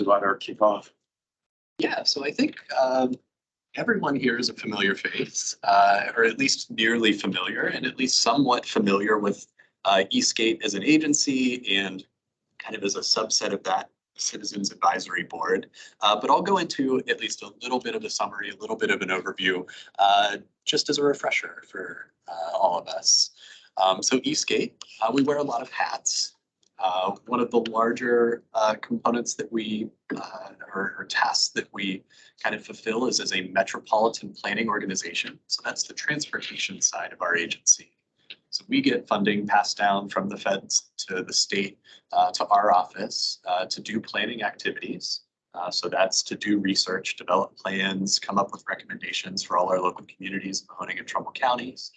about our kickoff? Yeah, so I think everyone here is a familiar face, or at least nearly familiar, and at least somewhat familiar with Eastgate as an agency and kind of as a subset of that Citizens Advisory Board. But I'll go into at least a little bit of a summary, a little bit of an overview, just as a refresher for all of us. So Eastgate, we wear a lot of hats. One of the larger components that we, or tasks that we kind of fulfill is as a metropolitan planning organization. So that's the transportation side of our agency. So we get funding passed down from the feds to the state to our office to do planning activities. So that's to do research, develop plans, come up with recommendations for all our local communities in Mahoning and Trumbull counties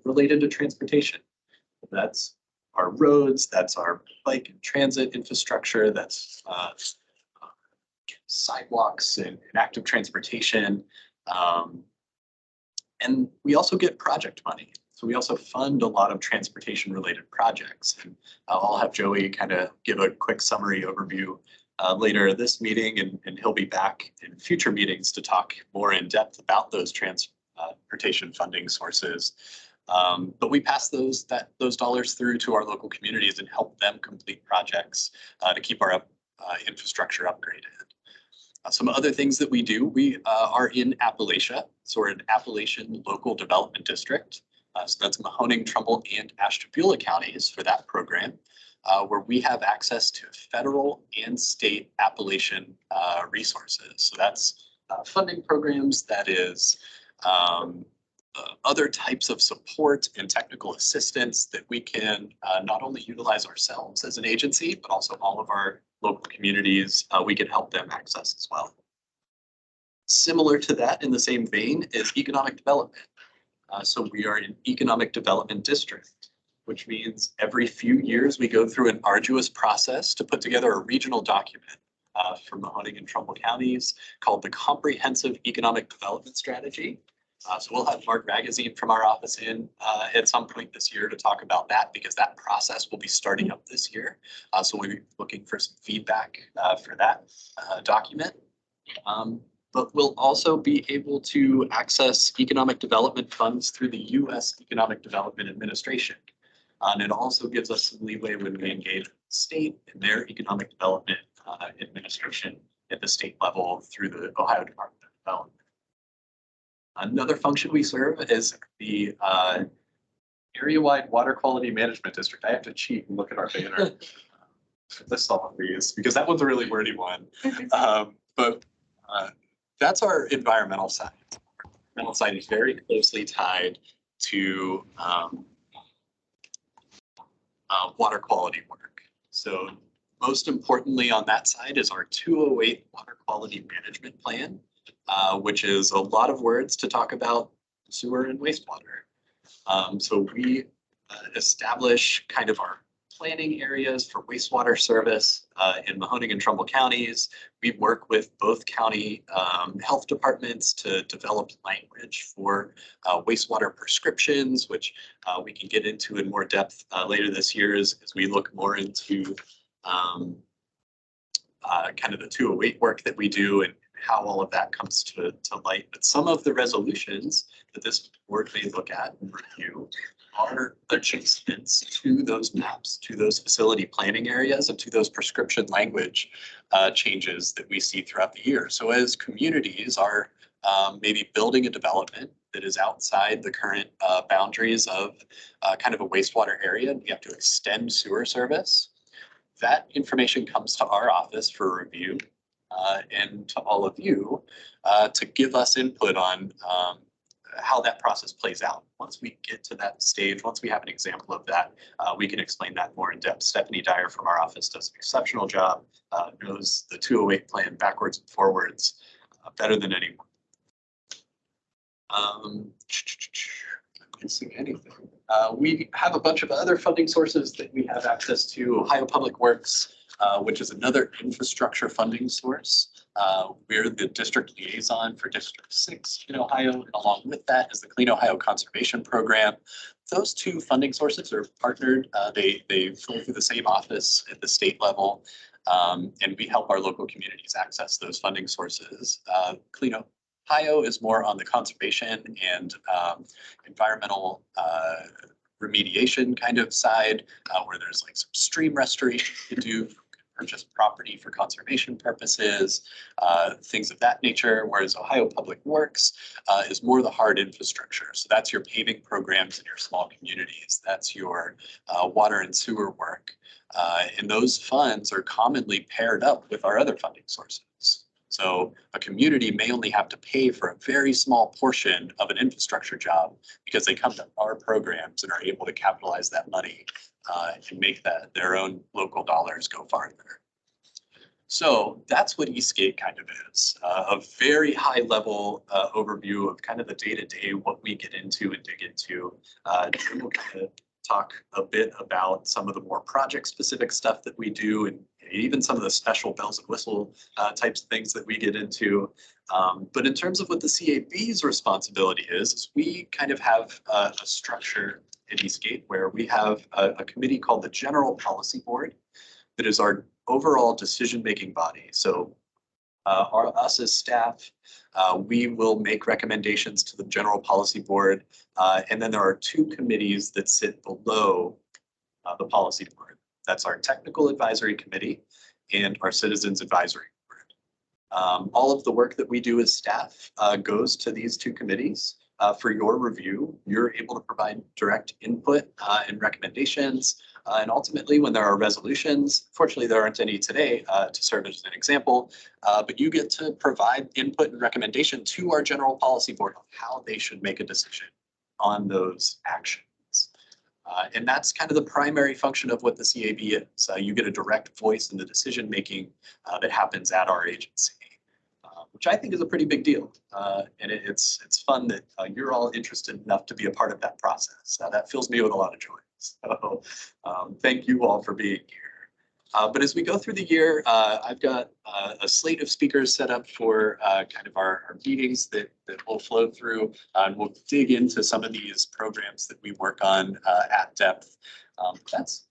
related to transportation. That's our roads, that's our bike and transit infrastructure, that's sidewalks and active transportation. And we also get project money. So we also fund a lot of transportation related projects. And I'll have Joey kind of give a quick summary overview later this meeting, and he'll be back in future meetings to talk more in depth about those transportation funding sources. But we pass those dollars through to our local communities and help them complete projects to keep our infrastructure upgraded. Some other things that we do, we are in Appalachia, so we're an Appalachian Local Development District. So that's Mahoning, Trumbull, and Ashtabula counties for that program, where we have access to federal and state Appalachian resources. So that's funding programs, that is other types of support and technical assistance that we can not only utilize ourselves as an agency, but also all of our local communities, we can help them access as well. Similar to that, in the same vein, is economic development. So we are an economic development district, which means every few years we go through an arduous process to put together a regional document for Mahoning and Trumbull counties called the Comprehensive Economic Development Strategy. So we'll have Mark Magazine from our office in at some point this year to talk about that, because that process will be starting up this year. So we'll be looking for some feedback for that document. But we'll also be able to access economic development funds through the U.S. Economic Development Administration. And it also gives us some leeway when we engage with the state in their economic development administration at the state level through the Ohio Department of Development. Another function we serve is the area-wide water quality management district. I have to cheat and look at our banner for some of these, because that one's a really wordy one. But that's our environmental side. Our environmental side is very closely tied to water quality work. So most importantly on that side is our 208 water quality management plan, which is a lot of words to talk about sewer and wastewater. So we establish kind of our planning areas for wastewater service in Mahoning and Trumbull counties. We work with both county health departments to develop language for wastewater prescriptions, which we can get into in more depth later this year as we look more into kind of the 208 work that we do and how all of that comes to light. But some of the resolutions that this board may look at and review are adjustments to those maps, to those facility planning areas, and to those prescription language changes that we see throughout the year. So as communities are maybe building a development that is outside the current boundaries of kind of a wastewater area, and we have to extend sewer service, that information comes to our office for review and to all of you to give us input on how that process plays out. Once we get to that stage, once we have an example of that, we can explain that more in depth. Stephanie Dyer from our office does an exceptional job, knows the 208 plan backwards and forwards better than anyone. Missing anything. We have a bunch of other funding sources that we have access to. Ohio Public Works, which is another infrastructure funding source. We're the district liaison for District 6 in Ohio, and along with that is the Clean Ohio Conservation Program. Those two funding sources are partnered. They flow through the same office at the state level, and we help our local communities access those funding sources. Clean Ohio is more on the conservation and environmental remediation kind of side, where there's like some stream restoration to do, purchase property for conservation purposes, things of that nature, whereas Ohio Public Works is more the hard infrastructure. So that's your paving programs in your small communities. That's your water and sewer work. And those funds are commonly paired up with our other funding sources. So a community may only have to pay for a very small portion of an infrastructure job because they come to our programs and are able to capitalize that money and make that their own local dollars go farther. So that's what Eastgate kind of is, a very high level overview of kind of the day-to-day, what we get into and dig into. Jim will kind of talk a bit about some of the more project specific stuff that we do, and even some of the special bells and whistle types of things that we get into. But in terms of what the CAB's responsibility is we kind of have a structure at Eastgate where we have a committee called the General Policy Board that is our overall decision-making body. So us as staff, we will make recommendations to the General Policy Board. And then there are two committees that sit below the Policy Board. That's our Technical Advisory Committee and our Citizens Advisory Board. All of the work that we do as staff goes to these two committees for your review. You're able to provide direct input and recommendations. And ultimately, when there are resolutions, fortunately, there aren't any today to serve as an example, but you get to provide input and recommendation to our General Policy Board on how they should make a decision on those actions. And that's kind of the primary function of what the CAB is. You get a direct voice in the decision making that happens at our agency, which I think is a pretty big deal. And it's fun that you're all interested enough to be a part of that process. That fills me with a lot of joy. So thank you all for being here. But as we go through the year, I've got a slate of speakers set up for kind of our meetings that we'll flow through. And we'll dig into some of these programs that we work on at depth. That's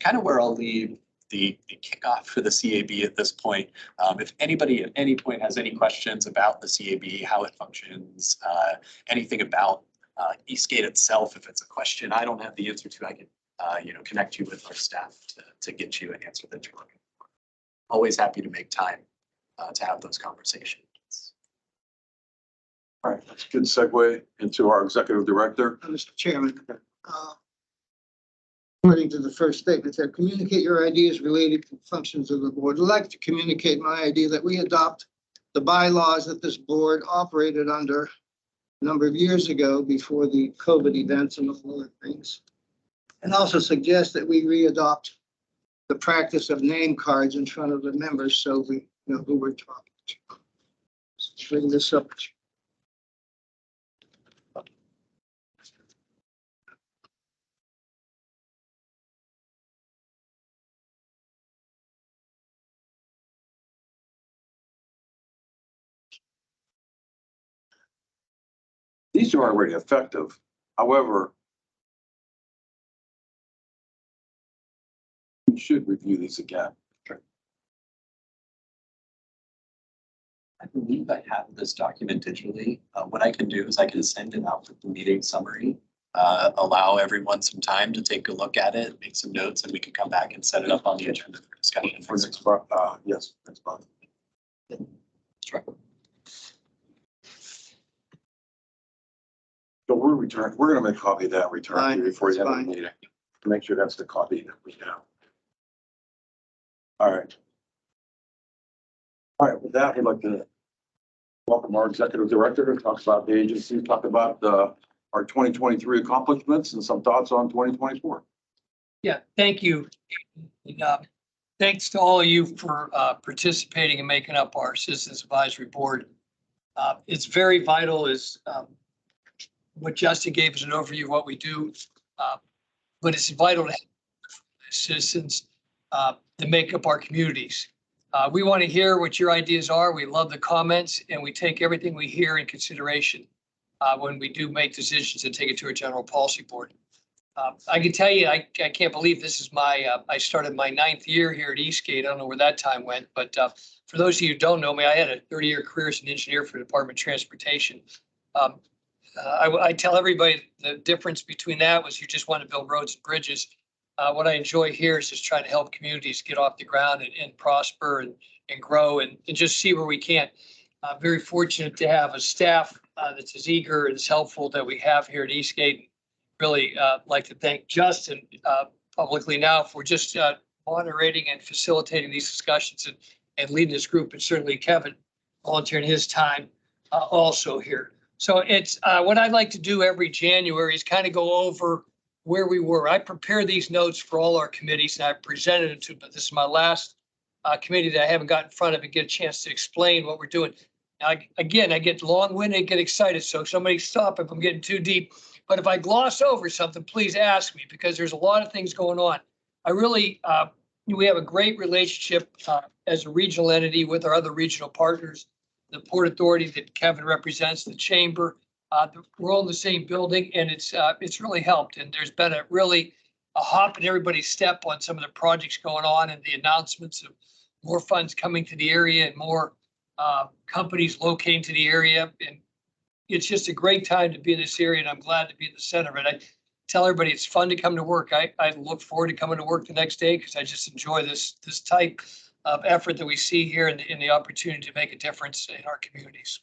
kind of where I'll leave the kickoff for the CAB at this point. If anybody at any point has any questions about the CAB, how it functions, anything about Eastgate itself, if it's a question I don't have the answer to, I can connect you with our staff to get you an answer that you're looking for. Always happy to make time to have those conversations. All right, that's a good segue into our executive director. Mr. Chairman, according to the first statement, that communicate your ideas related to functions of the board. I'd like to communicate my idea that we adopt the bylaws that this board operated under a number of years ago before the COVID events and all other things. And also suggest that we re-adopt the practice of name cards in front of the members so we know who we're talking to. Let's bring this up. These are already effective. However, we should review these again. I believe I have this document digitally. What I can do is I can send it out with the meeting summary, allow everyone some time to take a look at it, make some notes, and we can come back and set it up on the agenda for discussion. For next month, yes, next month. Sure. So we're going to make a copy of that and return to you before you have a Fine. meeting. Make sure that's the copy that we have. All right. All right, with that, we'd like to welcome our executive director to talk about the agency, talk about our 2023 accomplishments and some thoughts on 2024. Yeah, thank you. Thanks to all of you for participating and making up our Citizens Advisory Board. It's very vital, as what Justin gave us an overview of what we do, but it's vital to have citizens to make up our communities. We want to hear what your ideas are. We love the comments and we take everything we hear in consideration when we do make decisions and take it to a general policy board. I can tell you, I can't believe this is I started my 9th year here at Eastgate. I don't know where that time went, but for those of you who don't know me, I had a 30-year career as an engineer for the Department of Transportation. I tell everybody the difference between that was you just want to build roads and bridges. What I enjoy here is just trying to help communities get off the ground and prosper and grow and just see where we can. I'm very fortunate to have a staff that's as eager and as helpful that we have here at Eastgate. Really like to thank Justin publicly now for just moderating and facilitating these discussions and leading this group, and certainly Kevin volunteering his time also here. So it's what I'd like to do every January is kind of go over where we were. I prepare these notes for all our committees and I presented them to, but this is my last committee that I haven't got in front of and get a chance to explain what we're doing. Now, again, I get long-winded and get excited, so somebody stop if I'm getting too deep. But if I gloss over something, please ask me because there's a lot of things going on. I really, we have a great relationship as a regional entity with our other regional partners, the Port Authority that Kevin represents, the Chamber. We're all in the same building and it's really helped. And there's been a hop in everybody's step on some of the projects going on and the announcements of more funds coming to the area and more companies locating to the area. And it's just a great time to be in this area and I'm glad to be in the center of it. I tell everybody it's fun to come to work. I look forward to coming to work the next day because I just enjoy this type of effort that we see here and the opportunity to make a difference in our communities.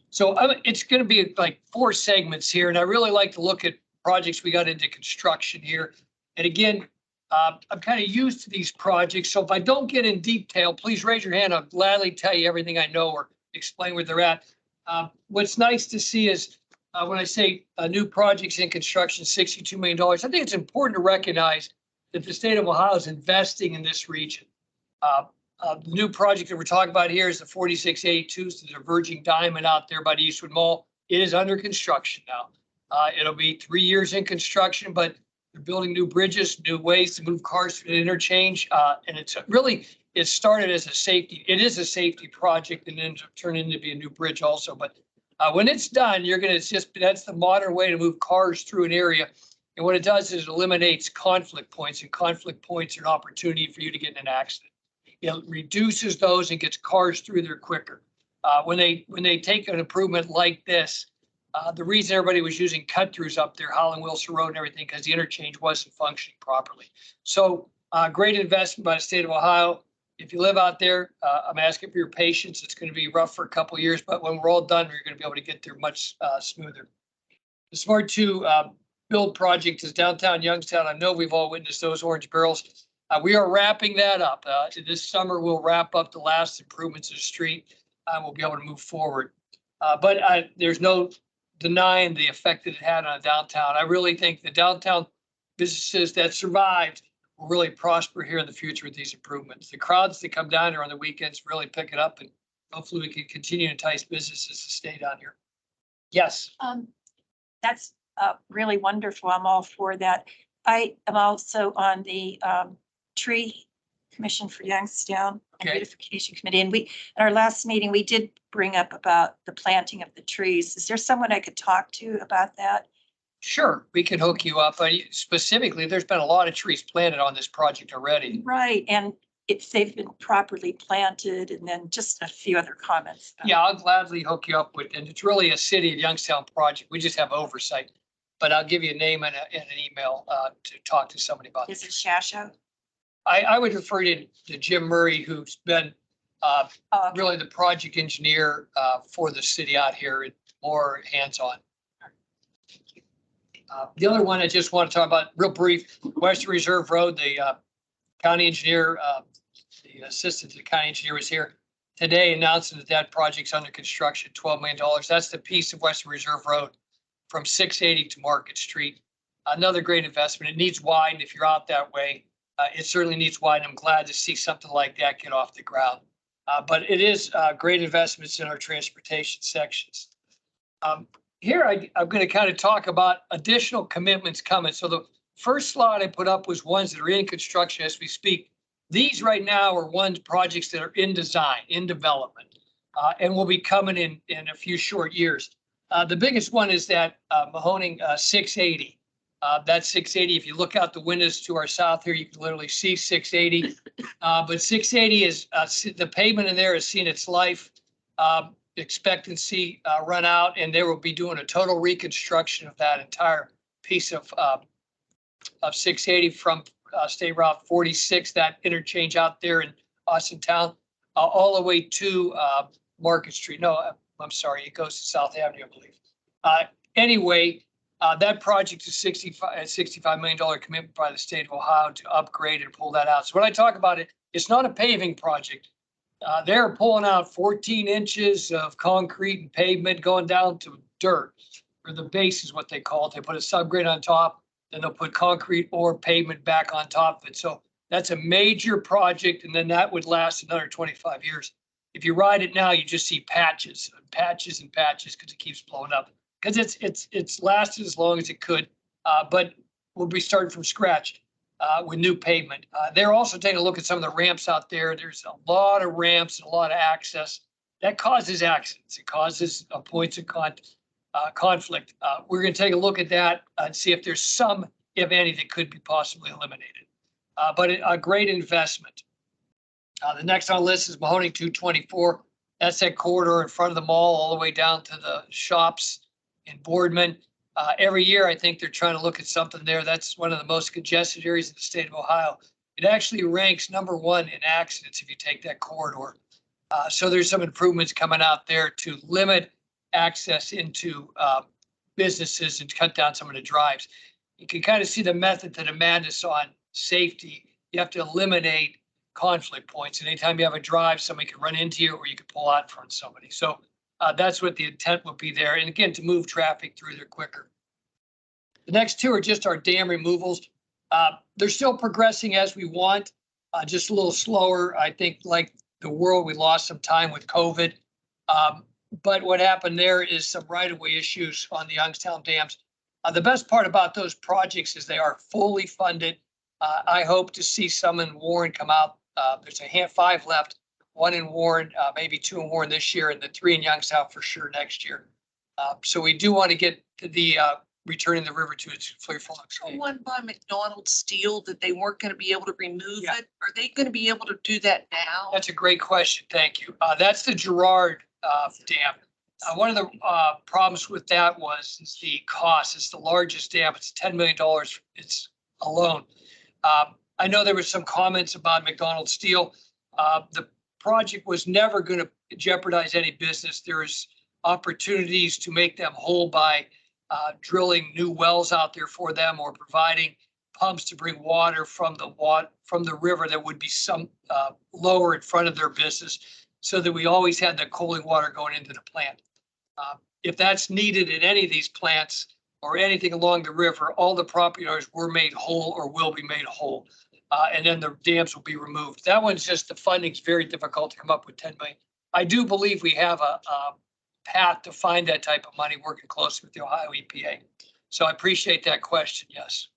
So it's going to be like 4 segments here, and I really like to look at projects we got into construction here. And again, I'm kind of used to these projects, so if I don't get in detail, please raise your hand. I'll gladly tell you everything I know or explain where they're at. What's nice to see is when I say new projects in construction, $62 million, I think it's important to recognize that the state of Ohio is investing in this region. The new project that we're talking about here is the 4682, the diverging diamond out there by the Eastwood Mall. It is under construction now. It'll be 3 years in construction, but they're building new bridges, new ways to move cars through the interchange. And it started as it is a safety project and ends up turning into be a new bridge also. But when it's done, that's the modern way to move cars through an area. And what it does is it eliminates conflict points, and conflict points are an opportunity for you to get in an accident. It reduces those and gets cars through there quicker. When they take an improvement like this, the reason everybody was using cut throughs up there, Holland Wilson Road and everything, because the interchange wasn't functioning properly. So great investment by the state of Ohio. If you live out there, I'm asking for your patience. It's going to be rough for a couple of years, but when we're all done, we're going to be able to get there much smoother. The Smart 2 build project is downtown Youngstown. I know we've all witnessed those orange barrels. We are wrapping that up. This summer, we'll wrap up the last improvements to the street. We'll be able to move forward. But there's no denying the effect that it had on downtown. I really think the downtown businesses that survived will really prosper here in the future with these improvements. The crowds that come down here on the weekends really pick it up, and hopefully we can continue to entice businesses to stay down here. Yes. That's really wonderful. I'm all for that. I am also on the Tree Commission for Youngstown and Beautification Committee. And at our last meeting, we did bring up about the planting of the trees. Is there someone I could talk to about that? Sure, we can hook you up. Specifically, there's been a lot of trees planted on this project already. Right. And if they've been properly planted, and then just a few other comments. Yeah, I'll gladly hook you up with, and it's really a City of Youngstown project. We just have oversight, but I'll give you a name and an email to talk to somebody about. Is it Shasho? I would refer you to Jim Murray, who's been really the project engineer for the city out here, and more hands-on. The other one I just want to talk about real brief, Western Reserve Road, the county engineer, the assistant to the county engineer was here today announcing that project's under construction, $12 million. That's the piece of Western Reserve Road from 680 to Market Street. Another great investment. It needs widen if you're out that way. It certainly needs widen. I'm glad to see something like that get off the ground. But it is great investments in our transportation sections. Here, I'm going to kind of talk about additional commitments coming. So the first slide I put up was ones that are in construction as we speak. These right now are projects that are in design, in development, and will be coming in a few short years. The biggest one is that Mahoning 680. That 680, if you look out the windows to our south here, you can literally see 680. But 680 is the pavement in there has seen its life expectancy run out, and they will be doing a total reconstruction of that entire piece of 680 from State Route 46, that interchange out there in Austin Town, all the way to Market Street. No, I'm sorry, it goes to South Avenue, I believe. Anyway, that project is $65 million commitment by the state of Ohio to upgrade and pull that out. So when I talk about it, it's not a paving project. They're pulling out 14 inches of concrete and pavement going down to dirt, or the base is what they call it. They put a subgrade on top, then they'll put concrete or pavement back on top of it. So that's a major project, and then that would last another 25 years. If you ride it now, you just see patches and patches and patches because it keeps blowing up. Because it's lasted as long as it could, but we'll be starting from scratch with new pavement. They're also taking a look at some of the ramps out there. There's a lot of ramps and a lot of access that causes accidents. It causes points of conflict. We're going to take a look at that and see if there's some, if any, that could be possibly eliminated. But a great investment. The next on the list is Mahoning 224. That's that corridor in front of the mall all the way down to the shops in Boardman. Every year, I think they're trying to look at something there. That's one of the most congested areas in the state of Ohio. It actually ranks #1 in accidents if you take that corridor. So there's some improvements coming out there to limit access into businesses and cut down some of the drives. You can kind of see the method that Amanda's on safety. You have to eliminate conflict points. And anytime you have a drive, somebody can run into you or you can pull out in front of somebody. So that's what the intent would be there. And again, to move traffic through there quicker. The next two are just our dam removals. They're still progressing as we want, just a little slower. I think like the world, we lost some time with COVID. But what happened there is some right-of-way issues on the Youngstown dams. The best part about those projects is they are fully funded. I hope to see some in Warren come out. There's 5 left. 1 in Warren, maybe 2 in Warren this year, and the 3 in Youngstown for sure next year. So we do want to get to the returning the river to its free flowing state. One by McDonald Steel that they weren't going to be able to remove Yeah. it. Are they going to be able to do that now? That's a great question. Thank you. That's the Girard Dam. One of the problems with that is the cost. It's the largest dam. It's $10 million. It's alone. I know there was some comments about McDonald Steel. The project was never going to jeopardize any business. There's opportunities to make them whole by drilling new wells out there for them or providing pumps to bring water from the river that would be some lower in front of their business, so that we always had the cooling water going into the plant. If that's needed in any of these plants or anything along the river, all the property owners were made whole or will be made whole. And then the dams will be removed. That one's just, the funding's very difficult to come up with 10 million. I do believe we have a path to find that type of money, working closely with the Ohio EPA. So I appreciate that question, yes.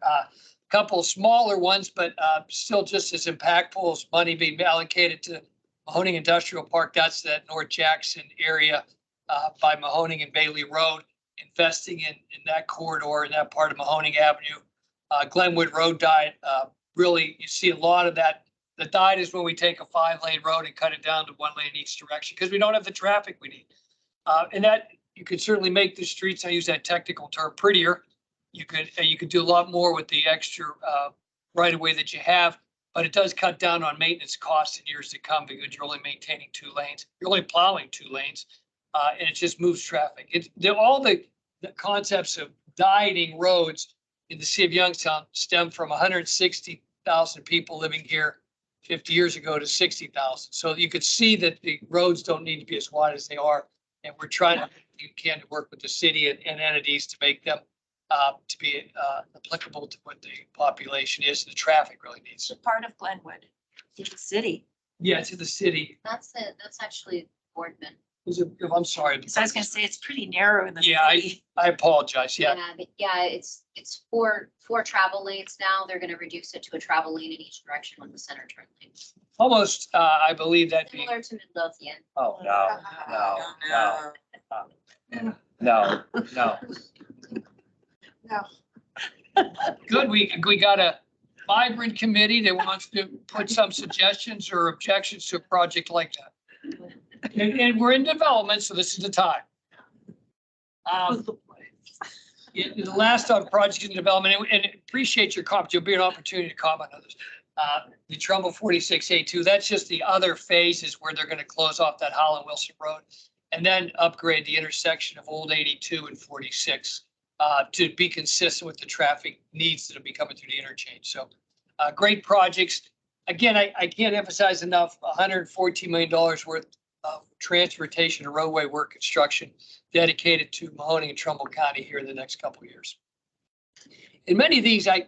A couple smaller ones, but still just as impactful as money being allocated to Mahoning Industrial Park. That's that North Jackson area by Mahoning and Bailey Road, investing in that corridor in that part of Mahoning Avenue. Glenwood Road died. Really, you see a lot of that. The died is when we take a 5-lane road and cut it down to 1 lane in each direction because we don't have the traffic we need. And that you could certainly make the streets, I use that technical term, prettier. You could do a lot more with the extra right of way that you have, but it does cut down on maintenance costs in years to come because you're only maintaining 2 lanes. You're only plowing 2 lanes, and it just moves traffic. All the concepts of dieting roads in the city of Youngstown stem from 160,000 people living here 50 years ago to 60,000. So you could see that the roads don't need to be as wide as they are. And we're trying to to work with the city and entities to make them to be applicable to what the population is, the traffic really needs. The part of Glenwood, it's the city. Yeah, to the city. That's it. That's actually Boardman. I'm sorry. So I was gonna say, it's pretty narrow in the Yeah, city. I apologize. Yeah. But yeah, it's four travel lanes now. They're gonna reduce it to a travel lane in each direction with the center turn lane. Almost, I believe that'd be, Similar to Midlothian. oh, no. No. Good, we got a vibrant committee that wants to put some suggestions or objections to a project like that. And we're in development, so this is the time. The last on projects in development, and appreciate your comments. You'll be an opportunity to comment on this. The Trumbull 46A2, that's just the other phases where they're going to close off that Holland Wilson Road and then upgrade the intersection of Old 82 and 46 to be consistent with the traffic needs that will be coming through the interchange. So great projects. Again, I can't emphasize enough, $114 million worth of transportation and roadway work construction dedicated to Mahoning and Trumbull County here in the next couple of years. In many of these, I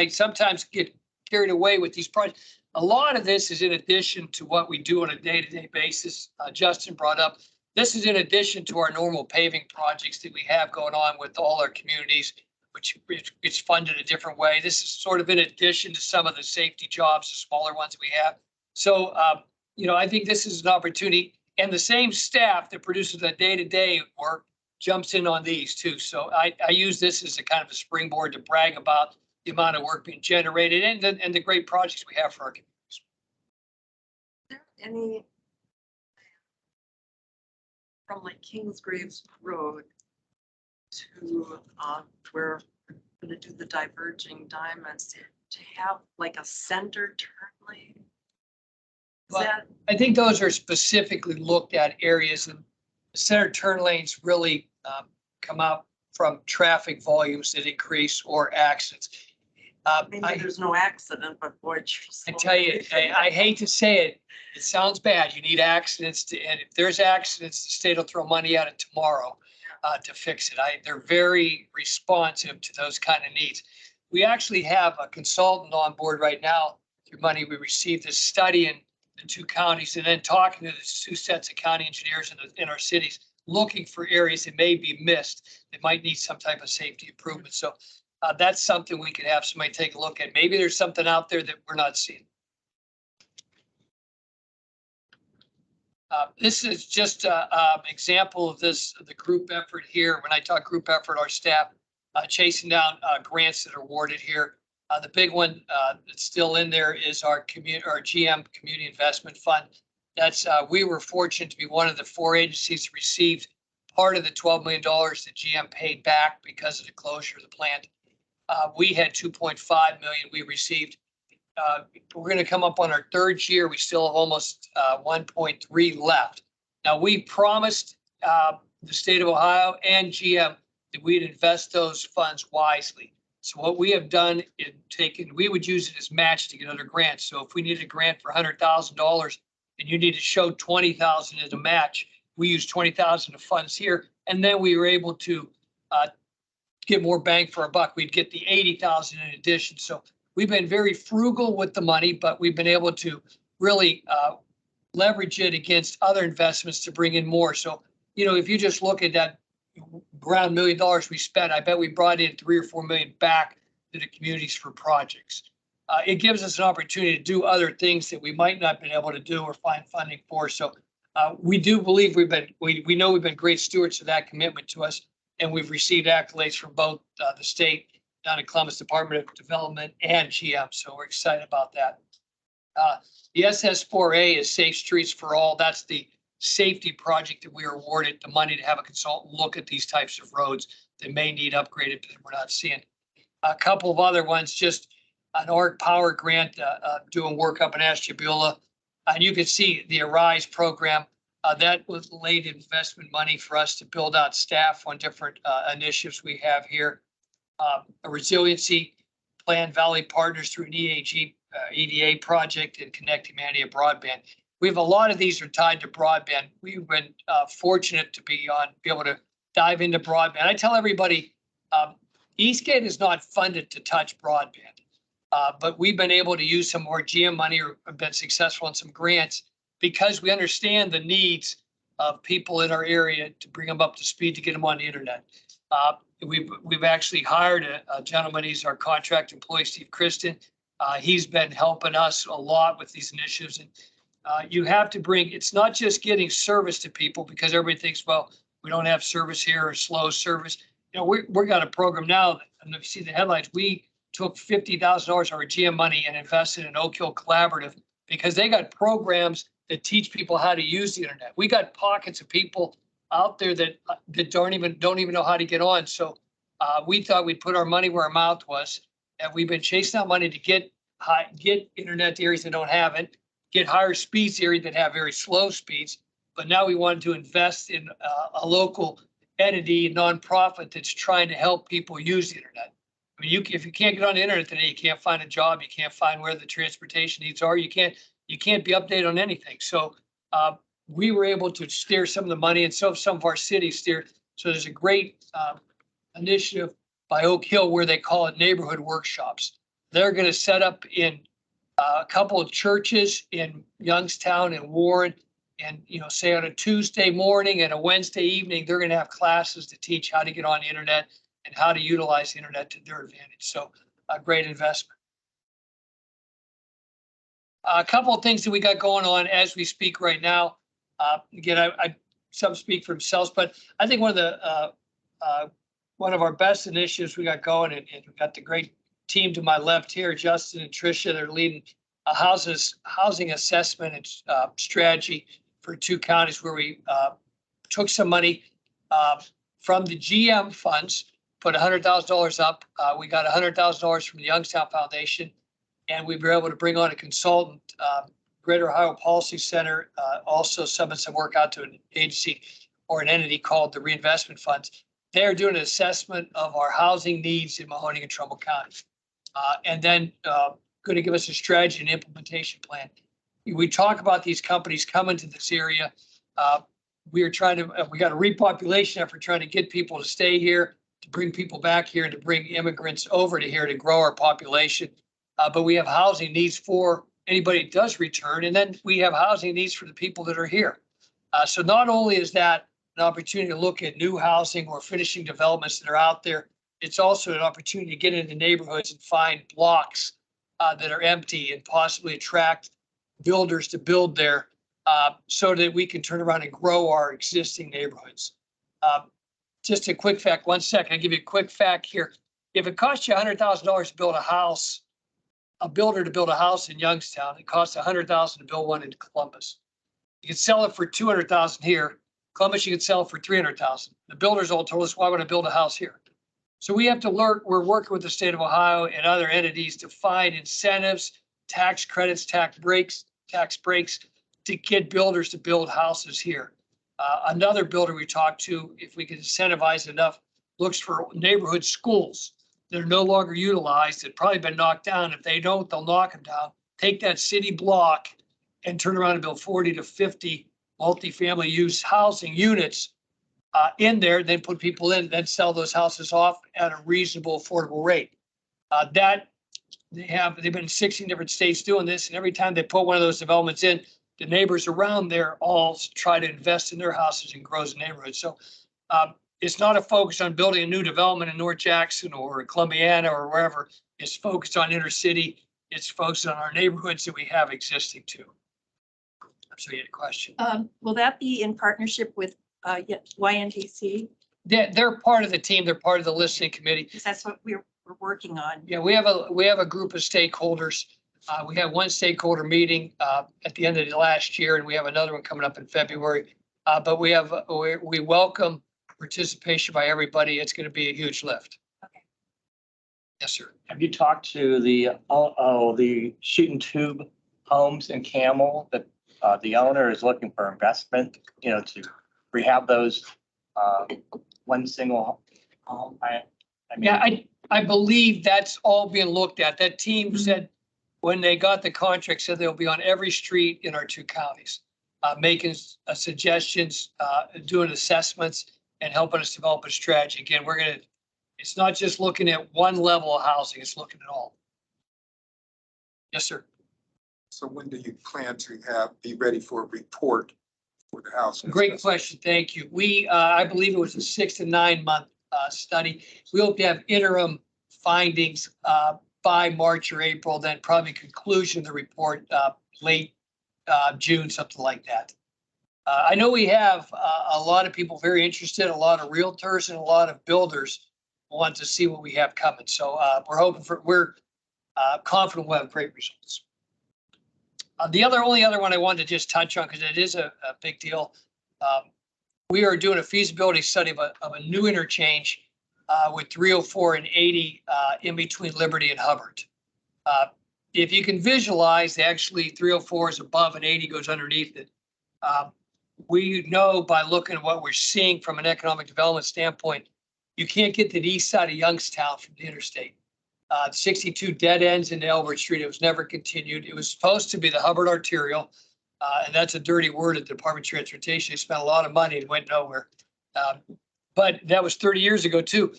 sometimes get carried away with these projects. A lot of this is in addition to what we do on a day-to-day basis. Justin brought up, this is in addition to our normal paving projects that we have going on with all our communities, which it's funded a different way. This is sort of in addition to some of the safety jobs, the smaller ones we have. So, I think this is an opportunity, and the same staff that produces that day-to-day work jumps in on these too. So I use this as a kind of a springboard to brag about the amount of work being generated and the great projects we have for our communities. Any from like Kingsgraves Road to where we're gonna do the diverging diamonds to have like a center turn lane? Is Well, that, I think those are specifically looked at areas, and center turn lanes really come out from traffic volumes that increase or accidents. maybe there's no accident, but boy. I tell you, I hate to say it, it sounds bad. You need accidents and if there's accidents, the state will throw money at it tomorrow to fix it. They're very responsive to those kind of needs. We actually have a consultant on board right now through money we received, is studying the two counties and then talking to the two sets of county engineers in our cities, looking for areas that may be missed, that might need some type of safety improvement. So that's something we could have somebody take a look at. Maybe there's something out there that we're not seeing. This is just an example of the group effort here. When I talk group effort, our staff chasing down grants that are awarded here. The big one that's still in there is our GM Community Investment Fund. That's we were fortunate to be one of the 4 agencies that received part of the $12 million that GM paid back because of the closure of the plant. We had 2.5 million we received. We're going to come up on our third year. We still have almost 1.3 left. Now, we promised the state of Ohio and GM that we'd invest those funds wisely. So what we have done is we would use it as match to get other grants. So if we needed a grant for $100,000 and you need to show 20,000 as a match, we use 20,000 of funds here. And then we were able to get more bang for our buck. We'd get the 80,000 in addition. So we've been very frugal with the money, but we've been able to really leverage it against other investments to bring in more. So, if you just look at that around $1 million we spent, I bet we brought in 3 or 4 million back to the communities for projects. It gives us an opportunity to do other things that we might not been able to do or find funding for. So we do believe we know we've been great stewards of that commitment to us, and we've received accolades from both the state down at Columbus Department of Development and GM. So we're excited about that. The SS4A is Safe Streets for All. That's the safety project that we are awarded the money to have a consultant look at these types of roads that may need upgraded, but we're not seeing. A couple of other ones, just an ARC Power grant doing work up in Ashtabula. And you can see the Arise program. That was late investment money for us to build out staff on different initiatives we have here. A resiliency plan, Valley Partners through an EDA project, and Connect Humanity and broadband. We have a lot of these are tied to broadband. We've been fortunate to be able to dive into broadband. I tell everybody, Eastgate is not funded to touch broadband, but we've been able to use some more GM money or have been successful in some grants because we understand the needs of people in our area to bring them up to speed to get them on the internet. We've actually hired a gentleman. He's our contract employee, Steve Kristen. He's been helping us a lot with these initiatives. And you have to bring, it's not just getting service to people because everybody thinks, well, we don't have service here or slow service. You know, we got a program now, and if you see the headlines, we took $50,000 of our GM money and invested in Oak Hill Collaborative because they got programs that teach people how to use the internet. We got pockets of people out there that don't even know how to get on. So we thought we'd put our money where our mouth was, and we've been chasing out money to get internet to areas that don't have it, get higher speeds to areas that have very slow speeds. But now we wanted to invest in a local entity, nonprofit that's trying to help people use the internet. I mean, if you can't get on the internet today, you can't find a job, you can't find where the transportation needs are, you can't be updated on anything. So we were able to steer some of the money, and so some of our cities steered. So there's a great initiative by Oak Hill where they call it neighborhood workshops. They're going to set up in a couple of churches in Youngstown and Warren, and say on a Tuesday morning and a Wednesday evening, they're going to have classes to teach how to get on the internet and how to utilize the internet to their advantage. So a great investment. A couple of things that we got going on as we speak right now. Again, some speak for themselves, but I think one of our best initiatives we got going, and we've got the great team to my left here, Justin and Tricia. They're leading a housing assessment and strategy for 2 counties where we took some money from the GM funds, put $100,000 up. We got $100,000 from the Youngstown Foundation, and we were able to bring on a consultant, Greater Ohio Policy Center, also subbing some work out to an agency or an entity called the Reinvestment Funds. They're doing an assessment of our housing needs in Mahoning and Trumbull counties, and then going to give us a strategy and implementation plan. We talk about these companies coming to this area. We got a repopulation effort trying to get people to stay here, to bring people back here, and to bring immigrants over to here to grow our population. But we have housing needs for anybody that does return, and then we have housing needs for the people that are here. So not only is that an opportunity to look at new housing or finishing developments that are out there, it's also an opportunity to get into neighborhoods and find blocks that are empty and possibly attract builders to build there so that we can turn around and grow our existing neighborhoods. Just a quick fact, 1 second, I'll give you a quick fact here. If it costs you $100,000 to build a house, a builder to build a house in Youngstown, it costs $100,000 to build one in Columbus. You can sell it for $200,000 here. Columbus, you can sell it for $300,000. The builders all told us, why would I build a house here? So we have to learn, we're working with the state of Ohio and other entities to find incentives, tax credits, tax breaks to get builders to build houses here. Another builder we talked to, if we can incentivize enough, looks for neighborhood schools that are no longer utilized, that probably been knocked down. If they don't, they'll knock them down. Take that city block and turn around and build 40 to 50 multifamily use housing units in there, then put people in, then sell those houses off at a reasonable, affordable rate. They've been in 16 different states doing this, and every time they put one of those developments in, the neighbors around there all try to invest in their houses and grows the neighborhood. So it's not a focus on building a new development in North Jackson or Columbiana or wherever. It's focused on inner city. It's focused on our neighborhoods that we have existing too. So you had a question. Will that be in partnership with YNDC? They're part of the team. They're part of the listening committee. Because that's what we're working on. Yeah, we have a group of stakeholders. We had one stakeholder meeting at the end of the last year, and we have another one coming up in February. But we welcome participation by everybody. It's going to be a huge lift. Okay. Yes, sir. Have you talked to the Shoot and Tube homes in Camel that the owner is looking for investment, to rehab those one single home? I believe that's all being looked at. That team said when they got the contract, said they'll be on every street in our 2 counties, making suggestions, doing assessments, and helping us develop a strategy. Again, it's not just looking at one level of housing, it's looking at all. Yes, sir. So when do you plan to be ready for a report with the house. Great question. Thank you. I believe it was a 6 to 9 month study. We hope to have interim findings by March or April, then probably conclusion of the report late June, something like that. I know we have a lot of people very interested, a lot of realtors and a lot of builders want to see what we have coming. So we're confident we'll have great results. The only other one I wanted to just touch on, because it is a big deal. We are doing a feasibility study of a new interchange with 304 and 80 in between Liberty and Hubbard. If you can visualize, actually 304 is above and 80 goes underneath it. We know by looking at what we're seeing from an economic development standpoint, you can't get to the east side of Youngstown from the interstate. 62 dead ends in Albert Street. It was never continued. It was supposed to be the Hubbard Arterial, and that's a dirty word at the Department of Transportation. They spent a lot of money and went nowhere. But that was 30 years ago too.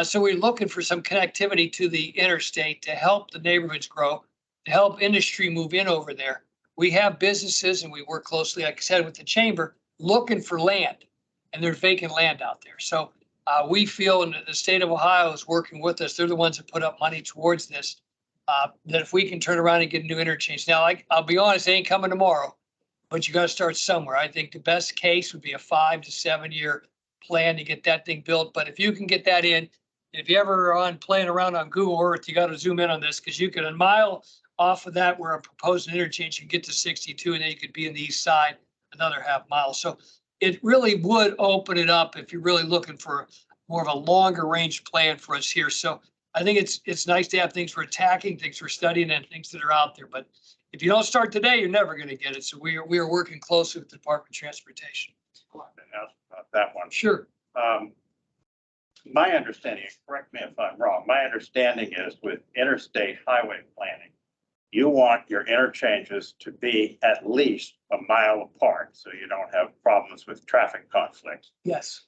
So we're looking for some connectivity to the interstate to help the neighborhoods grow, to help industry move in over there. We have businesses and we work closely, like I said, with the chamber, looking for land, and there's vacant land out there. So we feel, and the state of Ohio is working with us. They're the ones that put up money towards this, that if we can turn around and get a new interchange. Now, I'll be honest, it ain't coming tomorrow, but you got to start somewhere. I think the best case would be a 5 to 7 year plan to get that thing built. But if you can get that in, if you ever are playing around on Google Earth, you got to zoom in on this, because you can, a mile off of that where a proposed interchange, you get to 62, and then you could be in the east side another half mile. So it really would open it up if you're really looking for more of a longer range plan for us here. So I think it's nice to have things we're attacking, things we're studying, and things that are out there. But if you don't start today, you're never going to get it. So we are working closely with the Department of Transportation. That one. Sure. My understanding, correct me if I'm wrong, my understanding is with interstate highway planning, you want your interchanges to be at least a mile apart, so you don't have problems with traffic conflicts. Yes.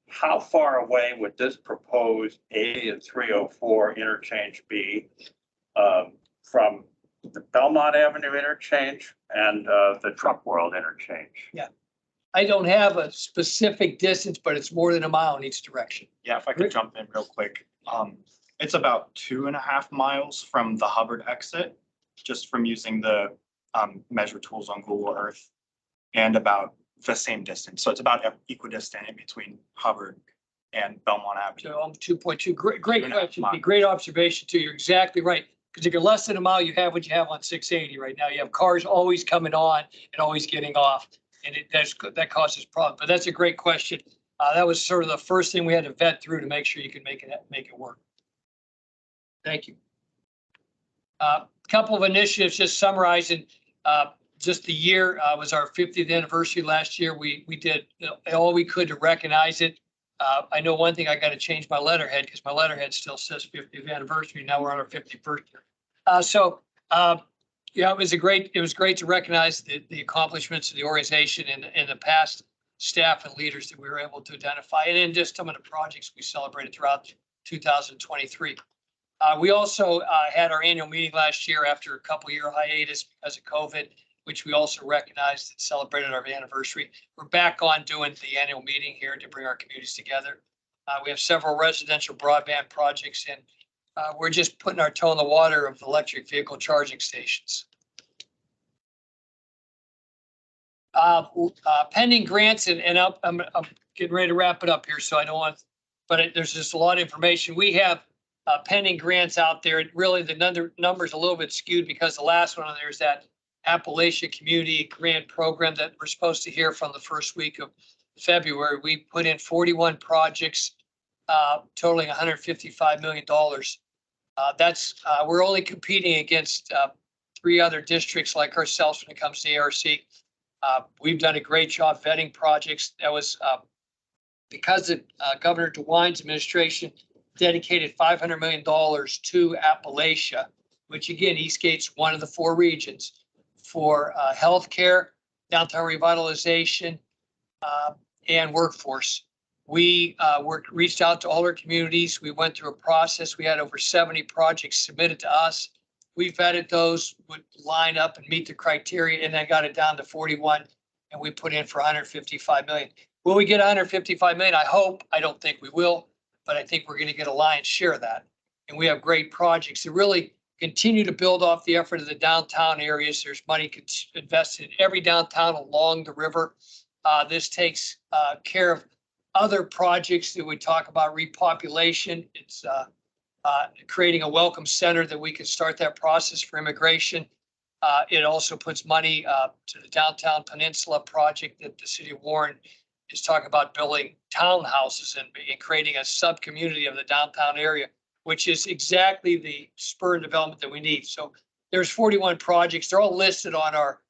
How far away would this proposed 80 and 304 interchange be from the Belmont Avenue interchange and the Truck World interchange? Yeah. I don't have a specific distance, but it's more than a mile in each direction. Yeah, if I could jump in real quick. It's about 2.5 miles from the Hubbard exit, just from using the measure tools on Google Earth, and about the same distance. So it's about equidistant in between Hubbard and Belmont Avenue. So I'm 2.2. Great 2.5 question. miles. Great observation too. You're exactly right. Because if you're less than a mile, you have what you have on 680 right now. You have cars always coming on and always getting off. And that causes problems. But that's a great question. That was sort of the first thing we had to vet through to make sure you can make it work. Thank you. Couple of initiatives, just summarizing. Just the year was our 50th anniversary last year. We did all we could to recognize it. I know one thing, I got to change my letterhead because my letterhead still says 50th anniversary. Now we're on our 51st year. Yeah, it was great to recognize the accomplishments of the organization and the past staff and leaders that we were able to identify, and then just some of the projects we celebrated throughout 2023. We also had our annual meeting last year after a couple-year hiatus because of COVID, which we also recognized and celebrated our anniversary. We're back on doing the annual meeting here to bring our communities together. We have several residential broadband projects, and we're just putting our toe in the water of electric vehicle charging stations. Pending grants, and I'm getting ready to wrap it up here, so I don't want, but there's just a lot of information. We have pending grants out there. Really, the number's a little bit skewed because the last one on there is that Appalachia Community Grant Program that we're supposed to hear from the first week of February. We put in 41 projects totaling $155 million. We're only competing against 3 other districts like ourselves when it comes to ARC. We've done a great job vetting projects. That was because of Governor DeWine's administration dedicated $500 million to Appalachia, which again, Eastgate's one of the 4 regions for healthcare, downtown revitalization, and workforce. We reached out to all our communities. We went through a process. We had over 70 projects submitted to us. We vetted those, would line up and meet the criteria, and then got it down to 41. and we put in for 155 million. Will we get 155 million? I hope. I don't think we will, but I think we're going to get a lion's share of that. And we have great projects to really continue to build off the effort of the downtown areas. There's money invested in every downtown along the river. This takes care of other projects that we talk about repopulation. It's creating a welcome center that we can start that process for immigration. It also puts money to the downtown peninsula project that the city of Warren is talking about building townhouses and creating a sub-community of the downtown area, which is exactly the spur and development that we need. So there's 41 projects. They're all listed on our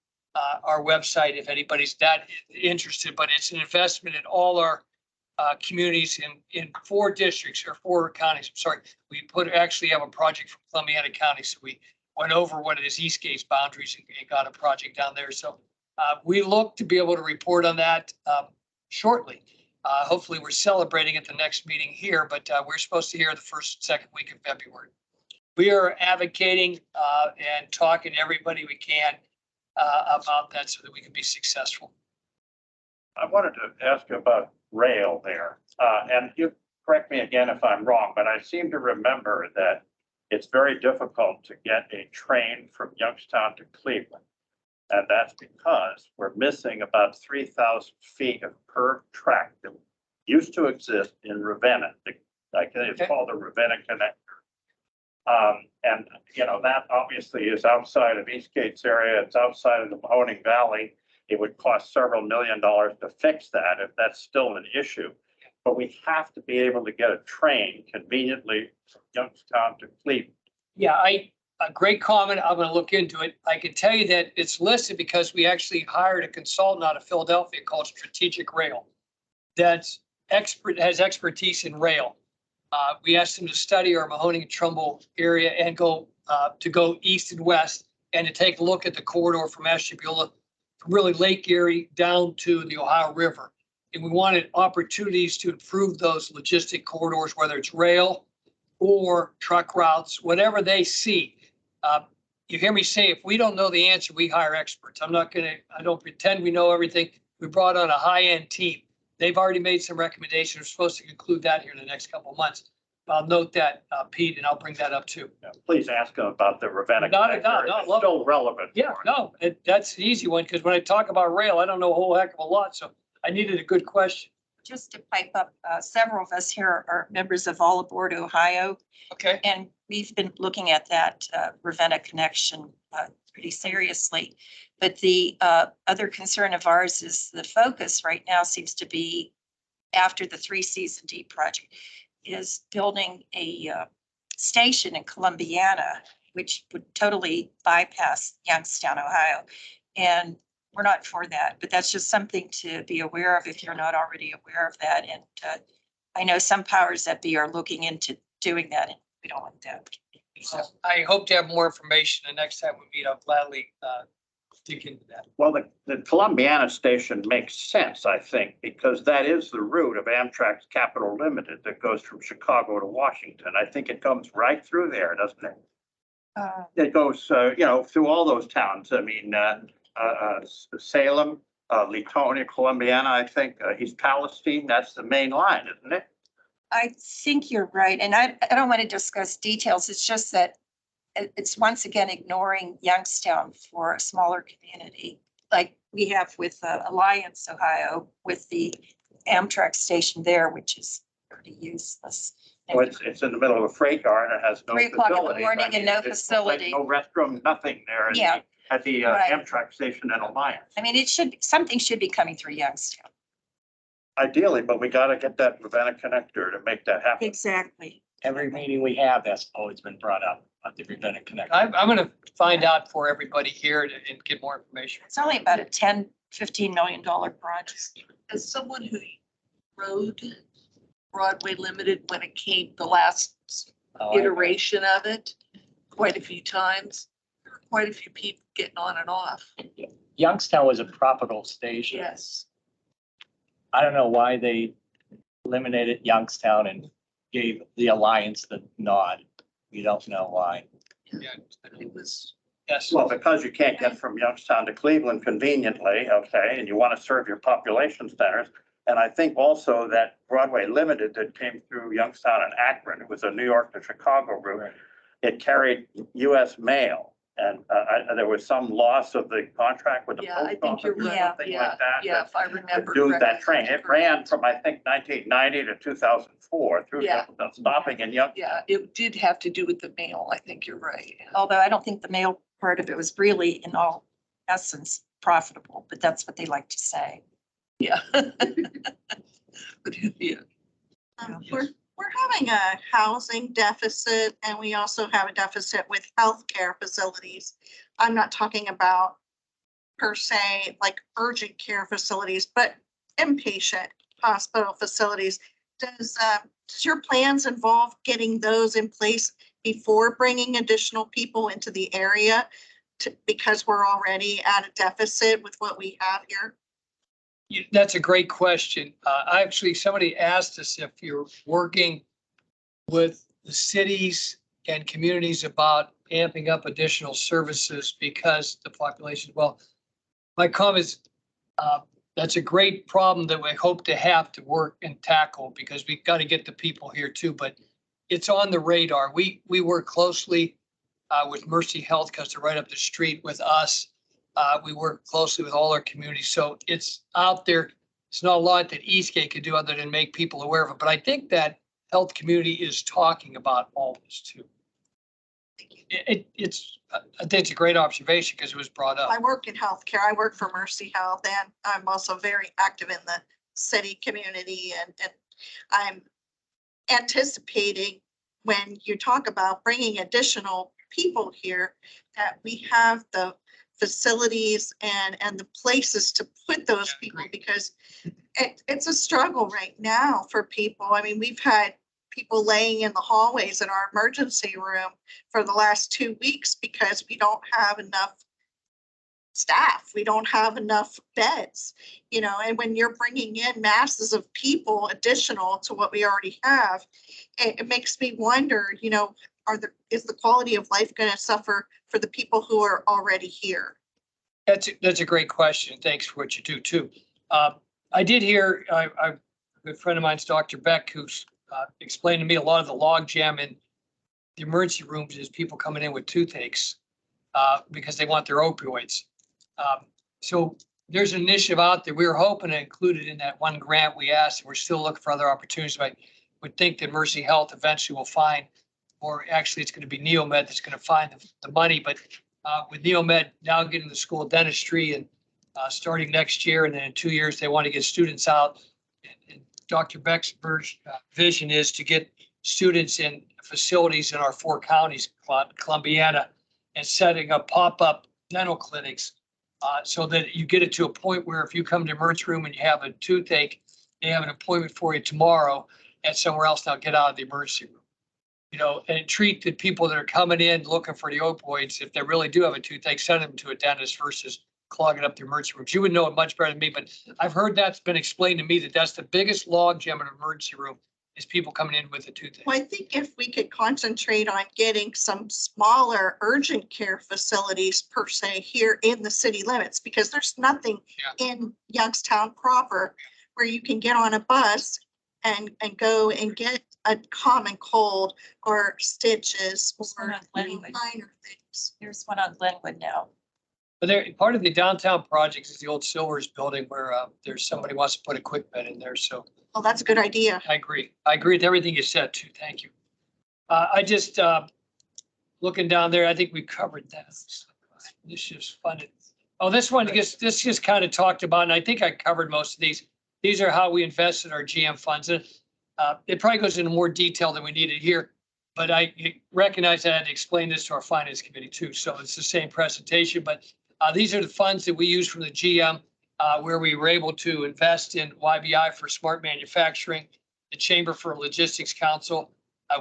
website if anybody's that interested, but it's an investment in all our communities in 4 districts or 4 counties. I'm sorry. We actually have a project from Columbiana County. So we went over one of his Eastgate's boundaries and got a project down there. So we look to be able to report on that shortly. Hopefully we're celebrating at the next meeting here, but we're supposed to hear the second week of February. We are advocating and talking to everybody we can about that so that we can be successful. I wanted to ask about rail there. And you correct me again if I'm wrong, but I seem to remember that it's very difficult to get a train from Youngstown to Cleveland. And that's because we're missing about 3,000 feet of curved track that used to exist in Ravenna. It's called the Ravenna Connector. And, you know, that obviously is outside of Eastgate's area. It's outside of the Mahoning Valley. It would cost several $1 million to fix that if that's still an issue. But we have to be able to get a train conveniently from Youngstown to Cleveland. Yeah, a great comment. I'm going to look into it. I can tell you that it's listed because we actually hired a consultant out of Philadelphia called Strategic Rail that's has expertise in rail. We asked them to study our Mahoning and Trumbull area and go east and west and to take a look at the corridor from Ashtabula, from really Lake Erie down to the Ohio River. And we wanted opportunities to improve those logistic corridors, whether it's rail or truck routes, whatever they see. You hear me say, if we don't know the answer, we hire experts. I don't pretend we know everything. We brought on a high-end team. They've already made some recommendations. We're supposed to conclude that here in the next couple of months. I'll note that, Pete, and I'll bring that up too. Yeah, please ask them about the Ravenna. No, It's still relevant. Yeah, no, that's the easy one, because when I talk about rail, I don't know a whole heck of a lot, so I needed a good question. Just to pipe up, several of us here are members of All Aboard Ohio, Okay. and we've been looking at that Ravenna connection pretty seriously. But the other concern of ours is the focus right now seems to be, after the 3 Seas and D project, is building a station in Columbiana, which would totally bypass Youngstown, Ohio. And we're not for that, but that's just something to be aware of if you're not already aware of that. And I know some powers that be are looking into doing that, and we don't want that. So I hope to have more information the next time we meet. I'll gladly dig into that. Well, the Columbiana station makes sense, I think, because that is the route of Amtrak's Capital Limited that goes from Chicago to Washington. I think it comes right through there, doesn't it? It goes, through all those towns. I mean, Salem, Latonia, Columbiana, I think, East Palestine, that's the main line, isn't it? I think you're right. And I don't want to discuss details. It's just that it's once again ignoring Youngstown for a smaller community, like we have with Alliance, Ohio, with the Amtrak station there, which is pretty useless. Well, it's in the middle of a freight yard and it has no 3 o'clock in the facility. morning and no It's like facility. no restroom, nothing there Yeah. at the Right. Amtrak station in Alliance. I mean, something should be coming through Youngstown. Ideally, but we gotta get that Ravenna connector to make that happen. Exactly. Every meeting we have, that's always been brought up, about the Ravenna Connect. I'm going to find out for everybody here and get more information. It's only about a $10-15 million project. As someone who rode Broadway Limited when it came, the last iteration of it, quite a few times, there were quite a few people getting on and off. Youngstown was a tropical station. Yes. I don't know why they eliminated Youngstown and gave the Alliance the nod. We don't know why. Yeah. It was Yes. Well, because you can't get from Youngstown to Cleveland conveniently, okay, and you want to serve your population centers. And I think also that Broadway Limited that came through Youngstown and Akron, it was a New York to Chicago route. It carried US mail, and there was some loss of the contract with the Yeah, I post think you're office or right. something like that. Yeah, if I remember. Doomed that correctly. train. It ran from, I think, 1990 to 2004 through Yeah. Youngstown, stopping in Youngstown. Yeah, it did have to do with the mail. I think you're right. Although I don't think the mail part of it was really in all essence profitable, but that's what they like to say. Yeah. But, yeah. We're having a housing deficit and we also have a deficit with healthcare facilities. I'm not talking about per se like urgent care facilities, but inpatient hospital facilities. Does your plans involve getting those in place before bringing additional people into the area because we're already at a deficit with what we have here? That's a great question. Actually, somebody asked us if you're working with the cities and communities about amping up additional services because the population, well, my comment is, that's a great problem that we hope to have to work and tackle because we've got to get the people here too, but it's on the radar. We work closely with Mercy Health because they're right up the street with us. We work closely with all our communities, so it's out there. It's not a lot that Eastgate could do other than make people aware of it, but I think that health community is talking about all this too. I think it's a great observation because it was brought up. I work in healthcare. I work for Mercy Health and I'm also very active in the city community and I'm anticipating when you talk about bringing additional people here, that we have the facilities and the places to put those people because it's a struggle right now for people. I mean, we've had people laying in the hallways in our emergency room for the last 2 weeks because we don't have enough staff. We don't have enough beds, and when you're bringing in masses of people additional to what we already have, it makes me wonder, is the quality of life going to suffer for the people who are already here? That's a great question. Thanks for what you do too. I did hear, a good friend of mine's Dr. Beck, who's explained to me a lot of the log jam in the emergency rooms is people coming in with toothaches because they want their opioids. So there's an initiative out there. We were hoping to include it in that one grant we asked. We're still looking for other opportunities, but I would think that Mercy Health eventually will find, or actually it's going to be NeoMed that's going to find the money. But with NeoMed now getting the school of dentistry and starting next year, and then in 2 years, they want to get students out. And Dr. Beck's vision is to get students in facilities in our 4 counties, Columbiana, and setting up pop-up dental clinics so that you get it to a point where if you come to the emergency room and you have a toothache, they have an appointment for you tomorrow and somewhere else. Now get out of the emergency room, and treat the people that are coming in looking for the opioids. If they really do have a toothache, send them to a dentist versus clogging up the emergency rooms. You would know it much better than me, but I've heard that's been explained to me that that's the biggest log jam in an emergency room is people coming in with a toothache. Well, I think if we could concentrate on getting some smaller urgent care facilities per se here in the city limits, because there's nothing in Youngstown proper where you can get on a bus and go and get a common cold or stitches or minor things. There's one on Glenwood now. But part of the downtown projects is the old Silvers building where there's somebody wants to put a quick bed in there. So Well, that's a good idea. I agree. I agree with everything you said too. Thank you. I just looking down there, I think we covered that. This is fun. Oh, this one, this just kind of talked about, and I think I covered most of these. These are how we invest in our GM funds. And it probably goes into more detail than we needed here, but I recognize that I had to explain this to our finance committee too. So it's the same presentation, but these are the funds that we use from the GM where we were able to invest in YBI for smart manufacturing, the Chamber for Logistics Council.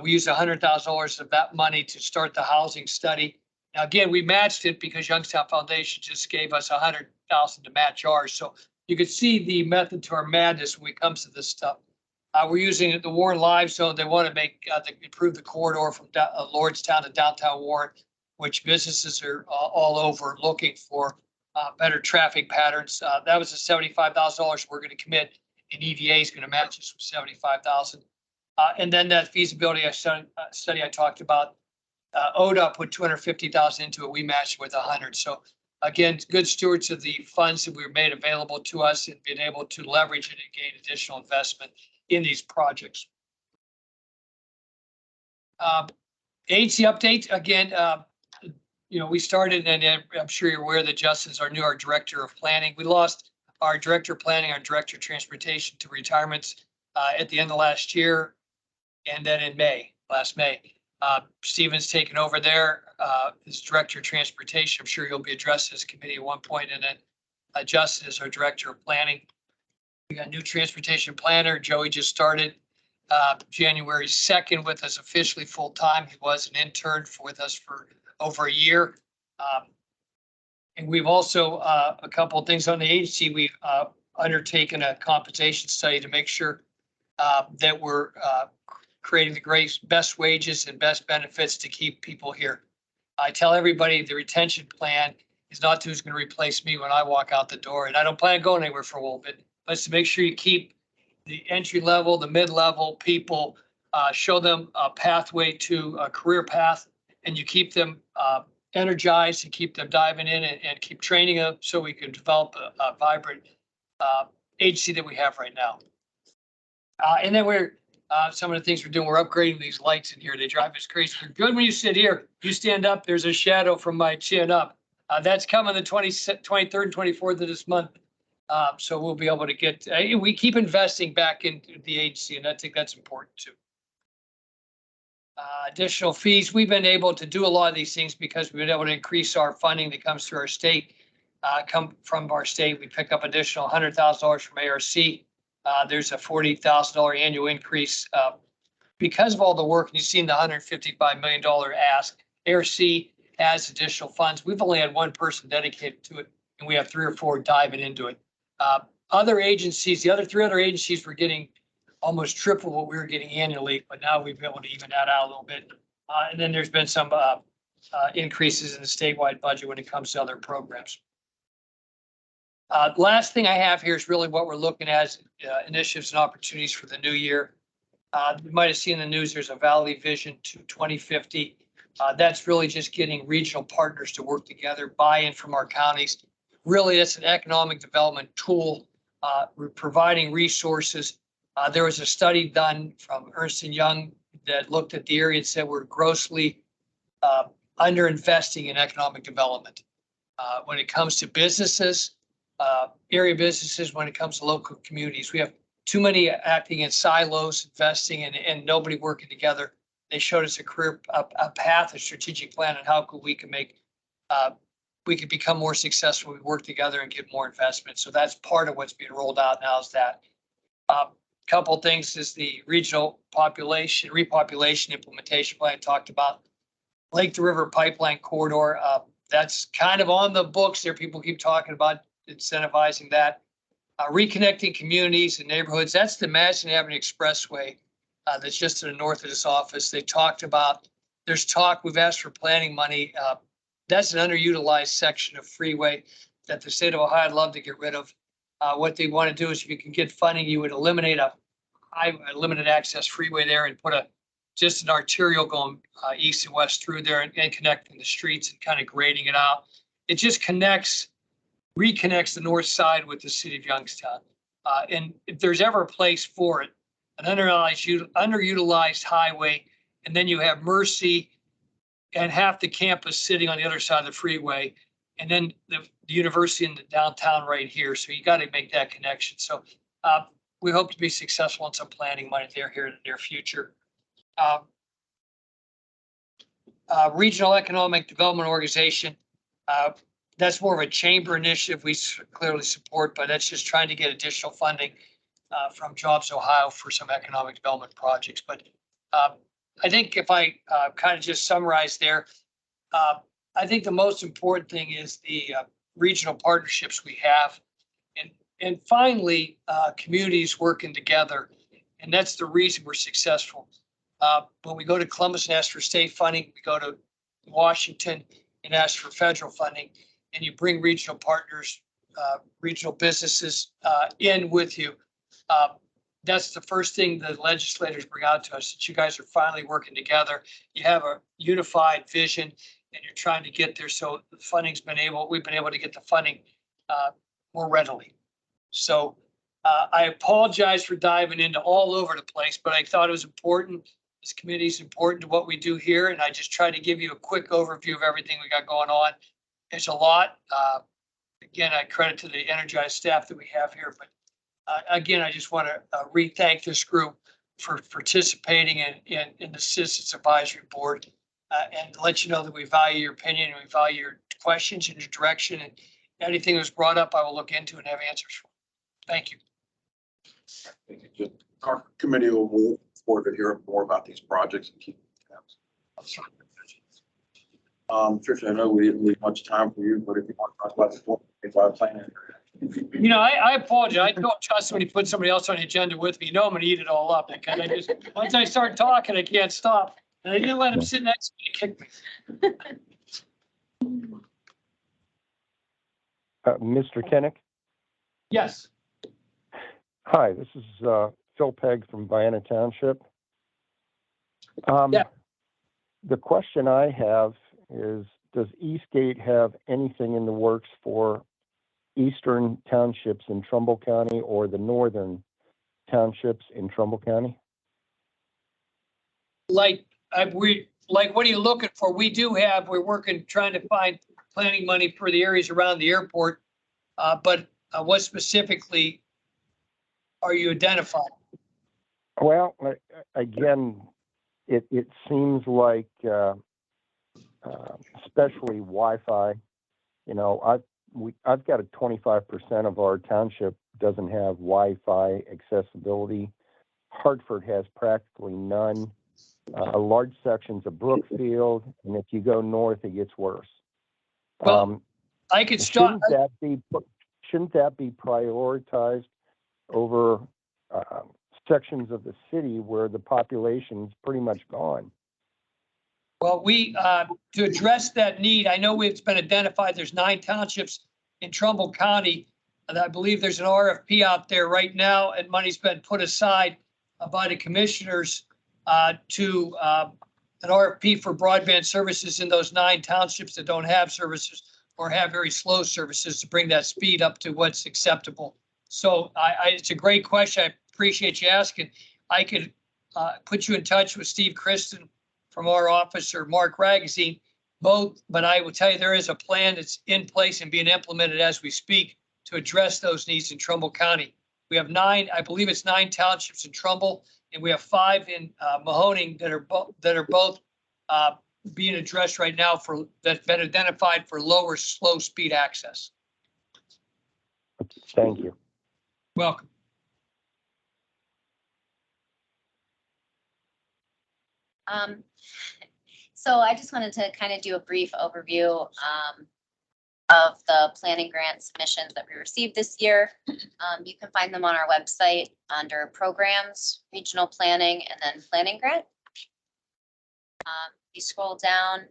We used $100,000 of that money to start the housing study. Now, again, we matched it because Youngstown Foundation just gave us $100,000 to match ours. So you could see the method to our madness when it comes to this stuff. We're using the Warren Live Zone. They want to improve the corridor from Lordstown to downtown Warren. which businesses are all over looking for better traffic patterns. That was the $75,000 we're going to commit, and EDA is going to match us with 75,000. And then that feasibility study I talked about, ODA put 250,000 into it. We matched with 100. So again, good stewards of the funds that were made available to us and being able to leverage it and gain additional investment in these projects. Agency update again. We started, and I'm sure you're aware that Justin's our director of planning. We lost our director of planning, our director of transportation to retirements at the end of last year, and then in last May. Stephen's taken over there as director of transportation. I'm sure he'll be addressed as committee at one point, and then Justin is our director of planning. We got a new transportation planner. Joey just started January 2nd with us officially full time. He was an intern with us for over a year. And we've also a couple of things on the agency. We've undertaken a compensation study to make sure that we're creating the best wages and best benefits to keep people here. I tell everybody the retention plan is not who's going to replace me when I walk out the door, and I don't plan on going anywhere for a little bit, but it's to make sure you keep the entry level, the mid-level people, show them a pathway to a career path, and you keep them energized and keep them diving in and keep training them so we can develop a vibrant agency that we have right now. And then some of the things we're doing, we're upgrading these lights in here. They drive us crazy. They're good when you sit here. You stand up, there's a shadow from my chin up. That's coming the 23rd and 24th of this month. So we'll be able to get, we keep investing back into the agency, and I think that's important too. Additional fees, we've been able to do a lot of these things because we've been able to increase our funding that comes through our state, from our state. We pick up additional $100,000 from ARC. There's a $40,000 annual increase because of all the work. You've seen the $155 million ask. ARC has additional funds. We've only had one person dedicated to it, and we have 3 or 4 diving into it. Other agencies, the other 3 other agencies were getting almost triple what we were getting annually, but now we've been able to even that out a little bit. And then there's been some increases in the statewide budget when it comes to other programs. Last thing I have here is really what we're looking at initiatives and opportunities for the new year. You might have seen in the news, there's a Valley Vision to 2050. That's really just getting regional partners to work together, buy-in from our counties. Really, it's an economic development tool. We're providing resources. There was a study done from Ernst & Young that looked at the area and said we're grossly underinvesting in economic development. When it comes to businesses, area businesses, when it comes to local communities, we have too many acting in silos, investing and nobody working together. They showed us a path, a strategic plan, and how we can become more successful. We work together and get more investment. So that's part of what's being rolled out now is that. Couple of things is the regional repopulation implementation plan I talked about. Lake to River Pipeline Corridor, that's kind of on the books there. People keep talking about incentivizing that. Reconnecting communities and neighborhoods. That's the Madison Avenue Expressway that's just to the north of this office. They talked about, we've asked for planning money. That's an underutilized section of freeway that the state of Ohio would love to get rid of. What they want to do is if you can get funding, you would eliminate a limited access freeway there and put just an arterial going east and west through there and connecting the streets and kind of grading it out. It just reconnects the north side with the city of Youngstown. And if there's ever a place for it, an underutilized highway, and then you have Mercy and half the campus sitting on the other side of the freeway, and then the university in the downtown right here. So you got to make that connection. So we hope to be successful in some planning money there here in the near future. Regional Economic Development Organization. That's more of a chamber initiative we clearly support, but that's just trying to get additional funding from Jobs Ohio for some economic development projects. But I think if I kind of just summarize there, I think the most important thing is the regional partnerships we have, and finally, communities working together. And that's the reason we're successful. When we go to Columbus and ask for state funding, we go to Washington and ask for federal funding, and you bring regional partners, regional businesses in with you. That's the first thing the legislators bring out to us, that you guys are finally working together. You have a unified vision and you're trying to get there. So the we've been able to get the funding more readily. So I apologize for diving into all over the place, but I thought it was important. This committee is important to what we do here. And I just tried to give you a quick overview of everything we got going on. It's a lot. Again, I credit to the energized staff that we have here, but again, I just want to re-thank this group for participating in the Citizens Advisory Board and let you know that we value your opinion and we value your questions and your direction, and anything that was brought up, I will look into and have answers for. Thank you. Our committee will move forward to hear more about these projects and keep tabs. Tricia, I know we didn't leave much time for you, but if you want to talk about the 425 plan. You know, I apologize. I don't trust when you put somebody else on the agenda with me. You know I'm gonna eat it all up because I just, once I start talking, I can't stop. And I didn't let him sit next to me and kick me. Mr. Kennick? Yes. Hi, this is Phil Pegg from Vienna Township. Yeah. The question I have is, does Eastgate have anything in the works for eastern townships in Trumbull County or the northern townships in Trumbull County? Like, what are you looking for? We're working, trying to find planning money for the areas around the airport. But what specifically are you identifying? Well, again, it seems like, especially Wi-Fi, you know, I've got 25% of our township doesn't have Wi-Fi accessibility. Hartford has practically none. Large sections of Brookfield, and if you go north, it gets worse. Well, I could start. Shouldn't that be prioritized over sections of the city where the population's pretty much gone? Well, to address that need, I know it's been identified, there's 9 townships in Trumbull County. And I believe there's an RFP out there right now, and money's been put aside by the commissioners to an RFP for broadband services in those 9 townships that don't have services or have very slow services, to bring that speed up to what's acceptable. So it's a great question. I appreciate you asking. I could put you in touch with Steve Kristen from our office, or Mark Ragazine, both, but I will tell you there is a plan that's in place and being implemented as we speak to address those needs in Trumbull County. We have 9, I believe it's 9 townships in Trumbull, and we have 5 in Mahoning that are both being addressed right now that's been identified for lower slow speed access. Thank you. Welcome. So I just wanted to kind of do a brief overview of the planning grant submissions that we received this year. You can find them on our website under programs, regional planning, and then planning grant. You scroll down,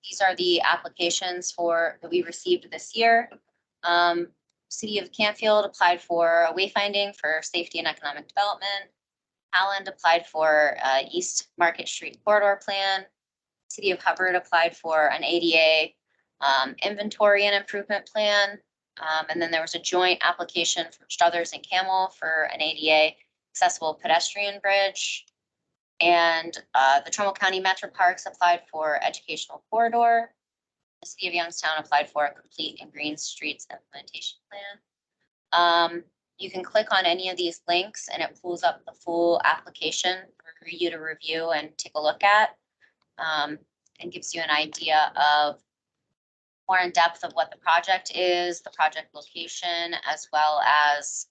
these are the applications that we received this year. City of Canfield applied for a wayfinding for safety and economic development. Howland applied for East Market Street corridor plan. City of Hubbard applied for an ADA inventory and improvement plan. And then there was a joint application from Struthers and Camel for an ADA accessible pedestrian bridge. And the Trumbull County Metro Parks applied for educational corridor. The City of Youngstown applied for a complete and green streets implementation plan. You can click on any of these links and it pulls up the full application for you to review and take a look at, and gives you an idea of more in depth of what the project is, the project location, as well as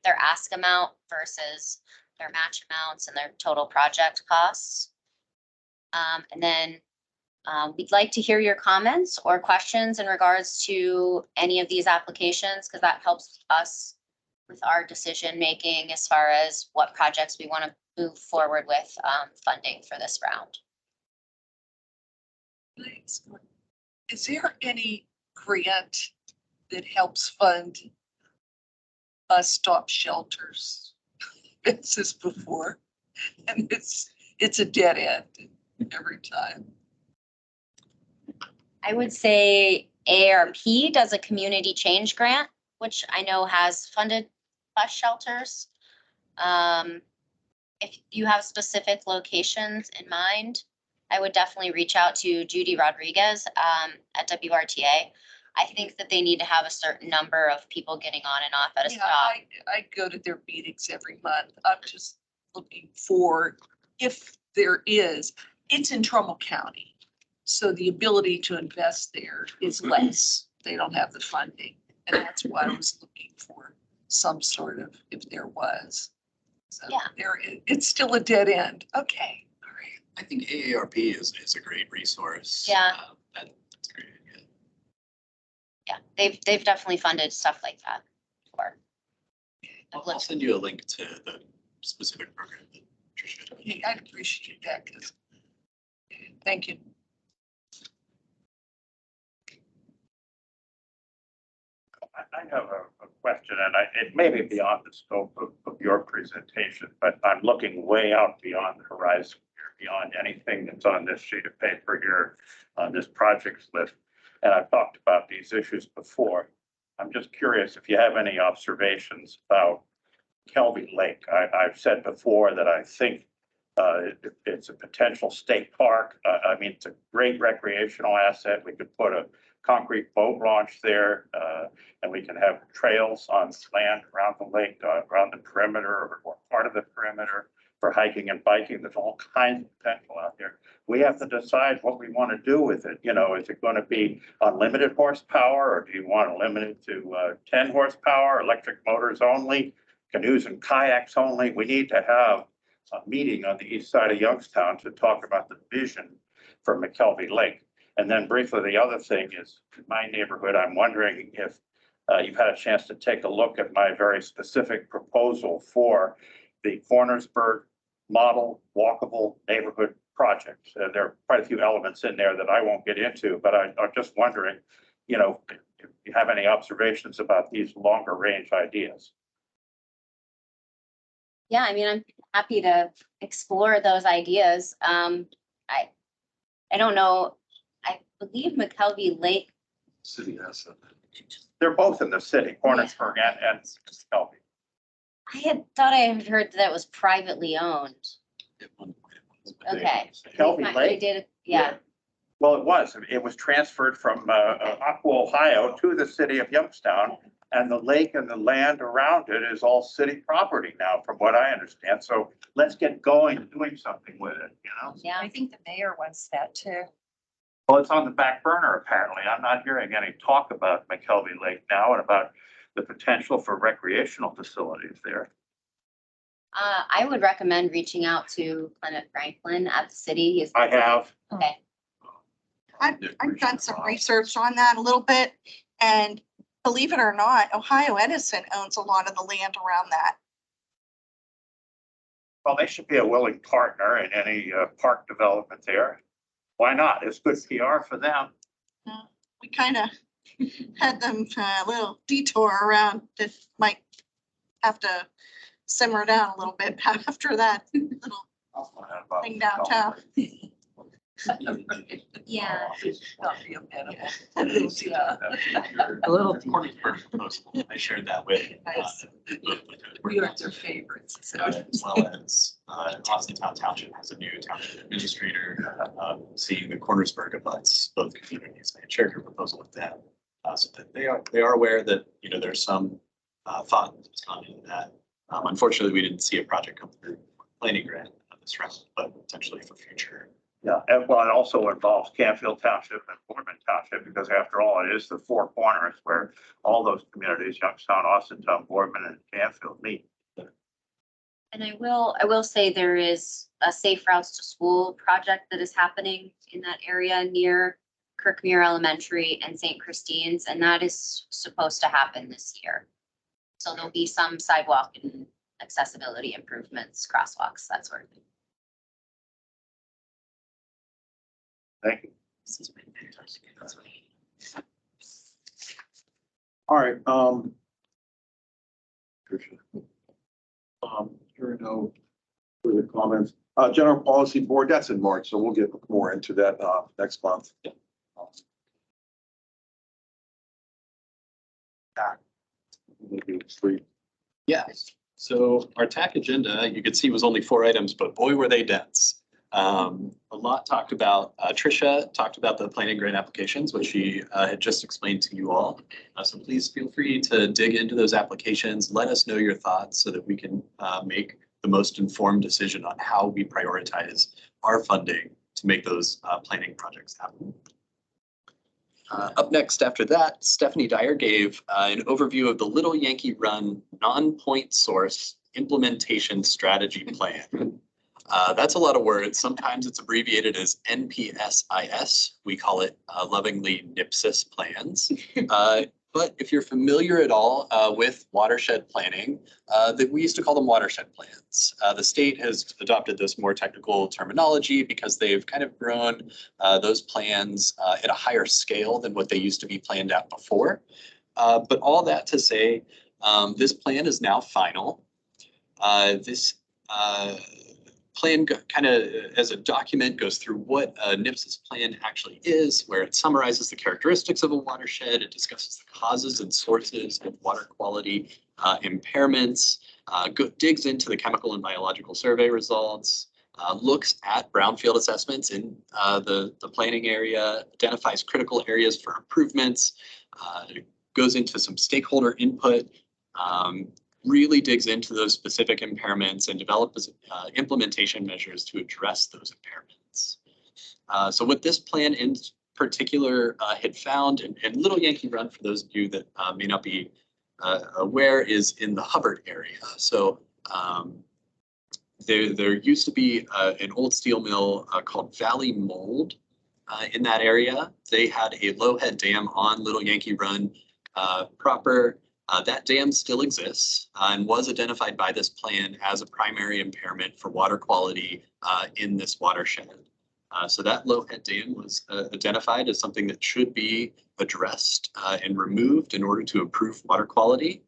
their ask amount versus their match amounts and their total project costs. And then we'd like to hear your comments or questions in regards to any of these applications, because that helps us with our decision making as far as what projects we want to move forward with funding for this round. Thanks. Is there any grant that helps fund bus stop shelters? It's this before, and it's a dead end every time. I would say AARP does a community change grant, which I know has funded bus shelters. If you have specific locations in mind, I would definitely reach out to Judy Rodriguez at WRTA. I think that they need to have a certain number of people getting on and off at a Yeah, stop. I go to their meetings every month. I'm just looking for, if there is, it's in Trumbull County. So the ability to invest there is less. They don't have the funding. And that's why I was looking for some sort of, if there was. So Yeah. It's still a dead end. Okay, all right. I think AARP is a great resource. Yeah. That's a great idea. Yeah, they've definitely funded stuff like that before. I'll send you a link to the specific program that Tricia. Okay, I'd appreciate that because, thank you. I have a question, and it may be beyond the scope of your presentation, but I'm looking way out beyond the horizon here, beyond anything that's on this sheet of paper here, on this projects list. And I've talked about these issues before. I'm just curious if you have any observations about Kelby Lake. I've said before that I think it's a potential state park. I mean, it's a great recreational asset. We could put a concrete boat launch there, and we can have trails on land around the lake, around the perimeter or part of the perimeter for hiking and biking. There's all kinds of potential out there. We have to decide what we want to do with it. You know, is it going to be unlimited horsepower, or do you want to limit it to 10 horsepower, electric motors only, canoes and kayaks only? We need to have a meeting on the east side of Youngstown to talk about the vision for McKelvey Lake. And then briefly, the other thing is, in my neighborhood, I'm wondering if you've had a chance to take a look at my very specific proposal for the Cornersburg Model Walkable Neighborhood Project. There are quite a few elements in there that I won't get into, but I'm just wondering, you know, if you have any observations about these longer range ideas. Yeah, I mean, I'm happy to explore those ideas. I don't know. I believe McKelvey Lake. City asset. They're both in the city, Cornersburg and McKelvey. I had thought I had heard that it was privately owned. At one point it was, but they- Okay. McKelvey They Lake? did, yeah. Well, it was. It was transferred from Aqua, Ohio to the city of Youngstown. And the lake and the land around it is all city property now, from what I understand. So let's get going, doing something with it, you know? Yeah. I think the mayor wants that too. Well, it's on the back burner, apparently. I'm not hearing any talk about McKelvey Lake now and about the potential for recreational facilities there. I would recommend reaching out to Clement Franklin at the city. He's I have. okay. I've done some research on that a little bit, and believe it or not, Ohio Edison owns a lot of the land around that. Well, they should be a willing partner in any park development there. Why not? It's good PR for them. We kind of had them a little detour around that might have to simmer down a little bit after that little I'll find out about thing downtown. Yeah. Not be amenable. Yeah. A little Cornersburg proposal. I shared that with. We are their favorites. So. As well as Austintown Township has a new township administrator, seeing the Cornersburg abuts both communities. I shared your proposal with them, so that they are aware that, you know, there's some thought that's gone into that. Unfortunately, we didn't see a project come through planning grant on this round, but potentially for future. Yeah, and well, it also involves Canfield Township and Boardman Township, because after all, it is the four corners where all those communities, Youngstown, Austintown, Boardman, and Canfield meet. And I will say there is a Safe Routes to School project that is happening in that area near Kirkmere Elementary and St. Christine's, and that is supposed to happen this year. So there'll be some sidewalk and accessibility improvements, crosswalks, that sort of thing. Thank you. All right, here are no further comments. General Policy Board, that's in March, so we'll get more into that, next month. Maybe 3. Yes. So our TAC agenda, you could see, was only 4 items, but boy, were they dense. A lot talked about, Tricia talked about the planning grant applications, which she had just explained to you all. So please feel free to dig into those applications. Let us know your thoughts so that we can make the most informed decision on how we prioritize our funding to make those planning projects happen. Up next after that, Stephanie Dyer gave an overview of the Little Yankee Run non-point source implementation strategy plan. That's a lot of words. Sometimes it's abbreviated as NPSIS. We call it lovingly NPSIS plans. But if you're familiar at all with watershed planning, that we used to call them watershed plans. The state has adopted this more technical terminology because they've kind of grown those plans at a higher scale than what they used to be planned out before. But all that to say, this plan is now final. This plan kind of as a document goes through what a NPSIS plan actually is, where it summarizes the characteristics of a watershed. It discusses the causes and sources of water quality impairments, digs into the chemical and biological survey results, looks at brownfield assessments in the planning area, identifies critical areas for improvements, goes into some stakeholder input, really digs into those specific impairments and develops implementation measures to address those impairments. So what this plan in particular had found, and Little Yankee Run, for those of you that may not be aware, is in the Hubbard area. So there used to be an old steel mill called Valley Mold in that area. They had a low head dam on Little Yankee Run proper. That dam still exists and was identified by this plan as a primary impairment for water quality in this watershed. So that low head dam was identified as something that should be addressed and removed in order to improve water quality.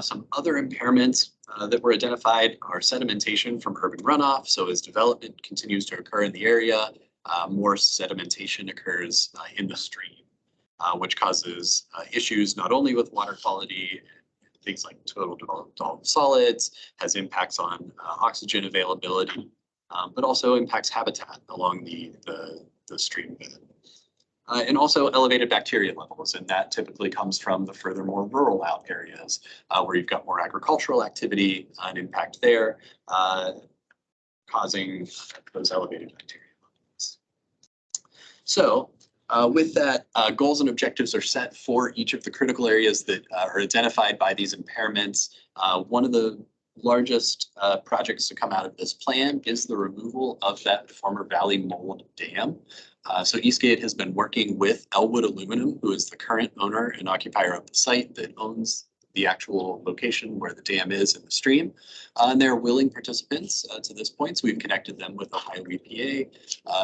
Some other impairments that were identified are sedimentation from urban runoff. So as development continues to occur in the area, more sedimentation occurs in the stream. Which causes issues not only with water quality, things like total dissolved solids, has impacts on oxygen availability, but also impacts habitat along the stream bed. And also elevated bacteria levels, and that typically comes from the further more rural out areas where you've got more agricultural activity, an impact there, causing those elevated bacteria levels. So with that, goals and objectives are set for each of the critical areas that are identified by these impairments. One of the largest projects to come out of this plan is the removal of that former Valley Mold Dam. So Eastgate has been working with Elwood Aluminum, who is the current owner and occupier of the site that owns the actual location where the dam is in the stream. And they're willing participants to this point. So we've connected them with Ohio EPA,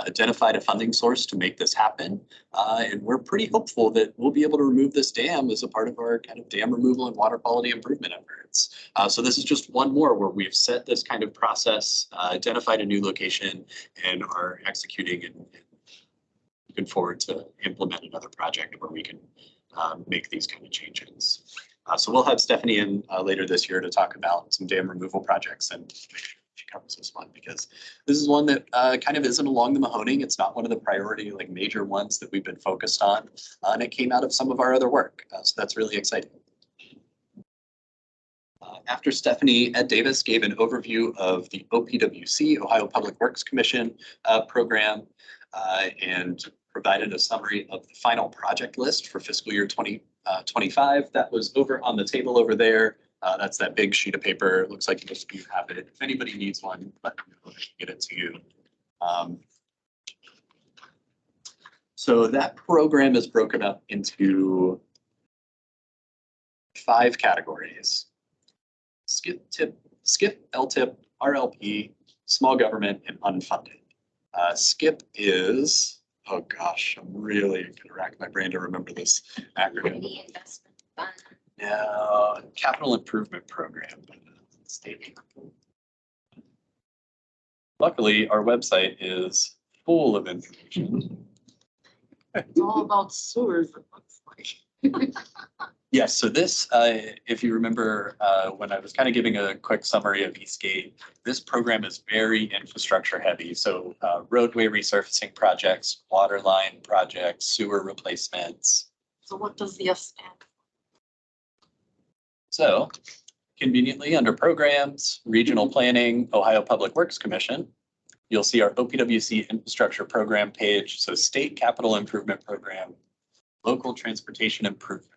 identified a funding source to make this happen. And we're pretty hopeful that we'll be able to remove this dam as a part of our kind of dam removal and water quality improvement efforts. So this is just one more where we've set this kind of process, identified a new location, and are executing and looking forward to implement another project where we can make these kind of changes. So we'll have Stephanie in later this year to talk about some dam removal projects and make sure she covers this one, because this is one that kind of isn't along the Mahoning. It's not one of the priority, like major ones that we've been focused on. And it came out of some of our other work. So that's really exciting. After Stephanie, Ed Davis gave an overview of the OPWC, Ohio Public Works Commission program, and provided a summary of the final project list for fiscal year 2025. That was over on the table over there. That's that big sheet of paper. It looks like most of you have it. If anybody needs one, let me know, I can get it to you. So that program is broken up into 5 categories: SCIP, LTIP, RLP, small government, and unfunded. SCIP is Oh, gosh, I'm really gonna rack my brain to remember this acronym. The investment fund. Yeah, capital improvement program. State. Luckily, our website is full of information. It's all about sewers, it looks like. Yes, so this, if you remember, when I was kind of giving a quick summary of Eastgate, this program is very infrastructure heavy. So roadway resurfacing projects, water line projects, sewer replacements. So what does the S stand? So conveniently under programs, regional planning, Ohio Public Works Commission, you'll see our OPWC infrastructure program page. So state capital improvement program, local transportation improvement.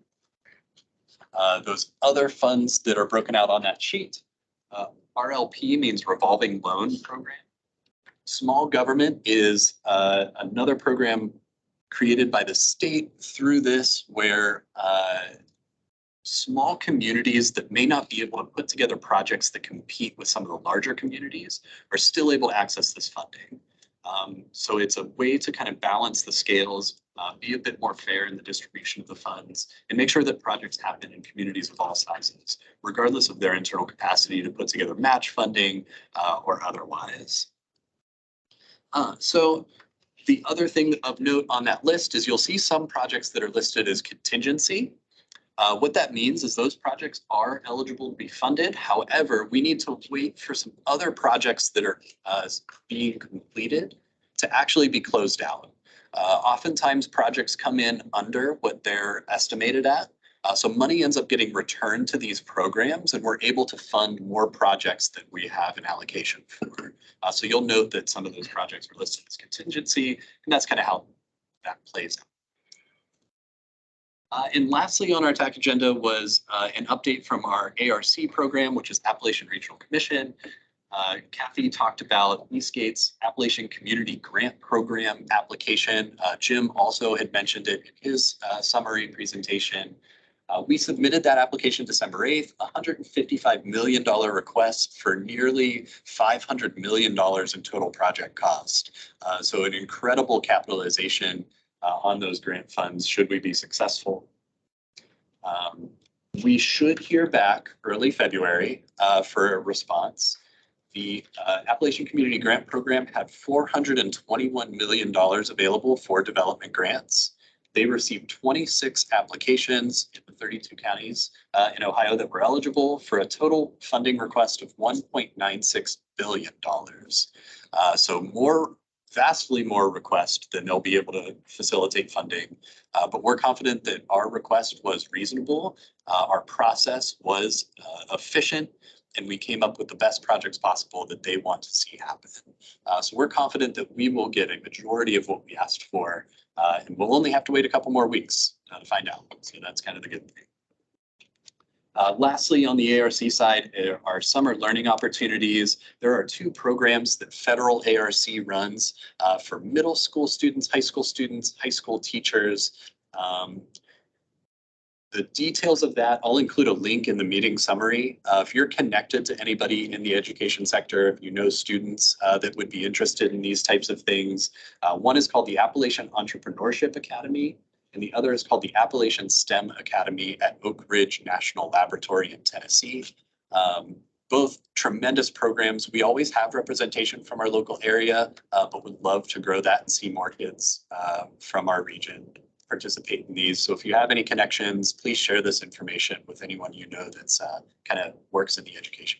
Those other funds that are broken out on that sheet, RLP means revolving loan program. Small government is another program created by the state through this where small communities that may not be able to put together projects that compete with some of the larger communities are still able to access this funding. So it's a way to kind of balance the scales, be a bit more fair in the distribution of the funds, and make sure that projects happen in communities of all sizes, regardless of their internal capacity to put together match funding or otherwise. So the other thing of note on that list is you'll see some projects that are listed as contingency. What that means is those projects are eligible to be funded. However, we need to wait for some other projects that are being completed to actually be closed out. Oftentimes projects come in under what they're estimated at. So money ends up getting returned to these programs and we're able to fund more projects that we have an allocation for. So you'll note that some of those projects are listed as contingency, and that's kind of how that plays out. And lastly on our TAC agenda was an update from our ARC program, which is Appalachian Regional Commission. Kathy talked about Eastgate's Appalachian Community Grant Program application. Jim also had mentioned it in his summary presentation. We submitted that application December 8th, $155 million request for nearly $500 million in total project cost. So an incredible capitalization on those grant funds should we be successful. We should hear back early February for a response. The Appalachian Community Grant Program had $421 million available for development grants. They received 26 applications in the 32 counties in Ohio that were eligible for a total funding request of $1.96 billion. So vastly more requests than they'll be able to facilitate funding. But we're confident that our request was reasonable. Our process was efficient, and we came up with the best projects possible that they want to see happen. So we're confident that we will get a majority of what we asked for, and we'll only have to wait a couple more weeks to find out. So that's kind of the good thing. Lastly, on the ARC side are summer learning opportunities. There are 2 programs that federal ARC runs for middle school students, high school teachers. The details of that, I'll include a link in the meeting summary. If you're connected to anybody in the education sector, if you know students that would be interested in these types of things, one is called the Appalachian Entrepreneurship Academy, and the other is called the Appalachian STEM Academy at Oak Ridge National Laboratory in Tennessee. Both tremendous programs. We always have representation from our local area, but would love to grow that and see more kids from our region participate in these. So if you have any connections, please share this information with anyone you know that's kind of works in the education.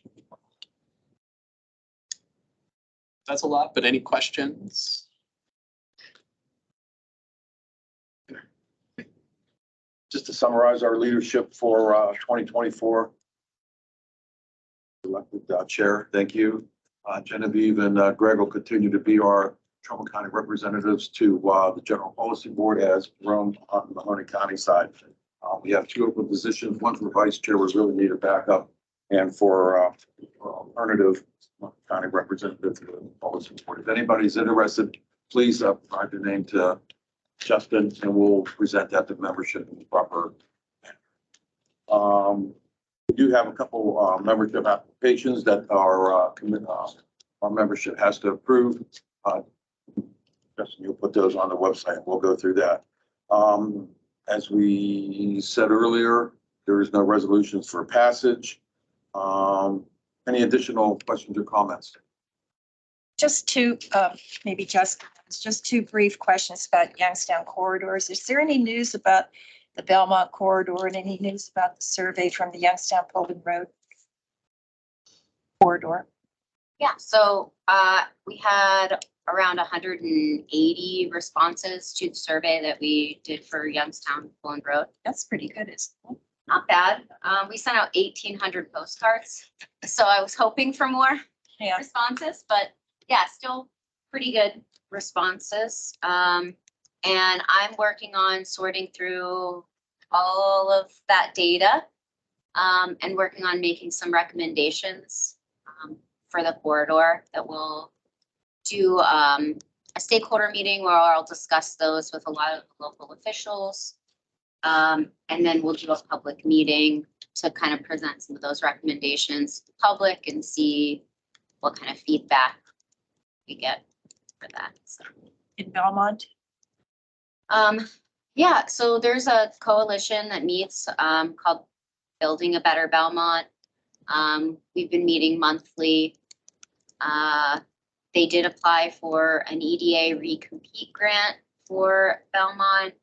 That's a lot, but any questions? Just to summarize our leadership for 2024. Elected chair, thank you. Genevieve and Greg will continue to be our Trumbull County representatives to the General Policy Board as grown on the Mahoney County side. We have 2 open positions, one for vice chair, we really need a backup, and for alternative county representative to the Policy Board. If anybody's interested, please provide your name to Justin and we'll present that to membership in the proper manner. We do have a couple membership applications that our membership has to approve. Justin, you'll put those on the website and we'll go through that. As we said earlier, there is no resolutions for passage. Any additional questions or comments? Just two, maybe just two brief questions about Youngstown corridors. Is there any news about the Belmont corridor and any news about the survey from the Youngstown Poland Road corridor? Yeah, so we had around 180 responses to the survey that we did for Youngstown Poland Road. That's pretty good, isn't it? Not bad. We sent out 1,800 postcards, so I was hoping for more Yeah. responses, but yeah, still pretty good responses. And I'm working on sorting through all of that data and working on making some recommendations for the corridor that we'll do a stakeholder meeting where I'll discuss those with a lot of local officials. And then we'll do a public meeting to kind of present some of those recommendations to the public and see what kind of feedback we get for that. So. In Belmont? Yeah, so there's a coalition that meets called Building a Better Belmont. We've been meeting monthly. They did apply for an EDA recompete grant for Belmont.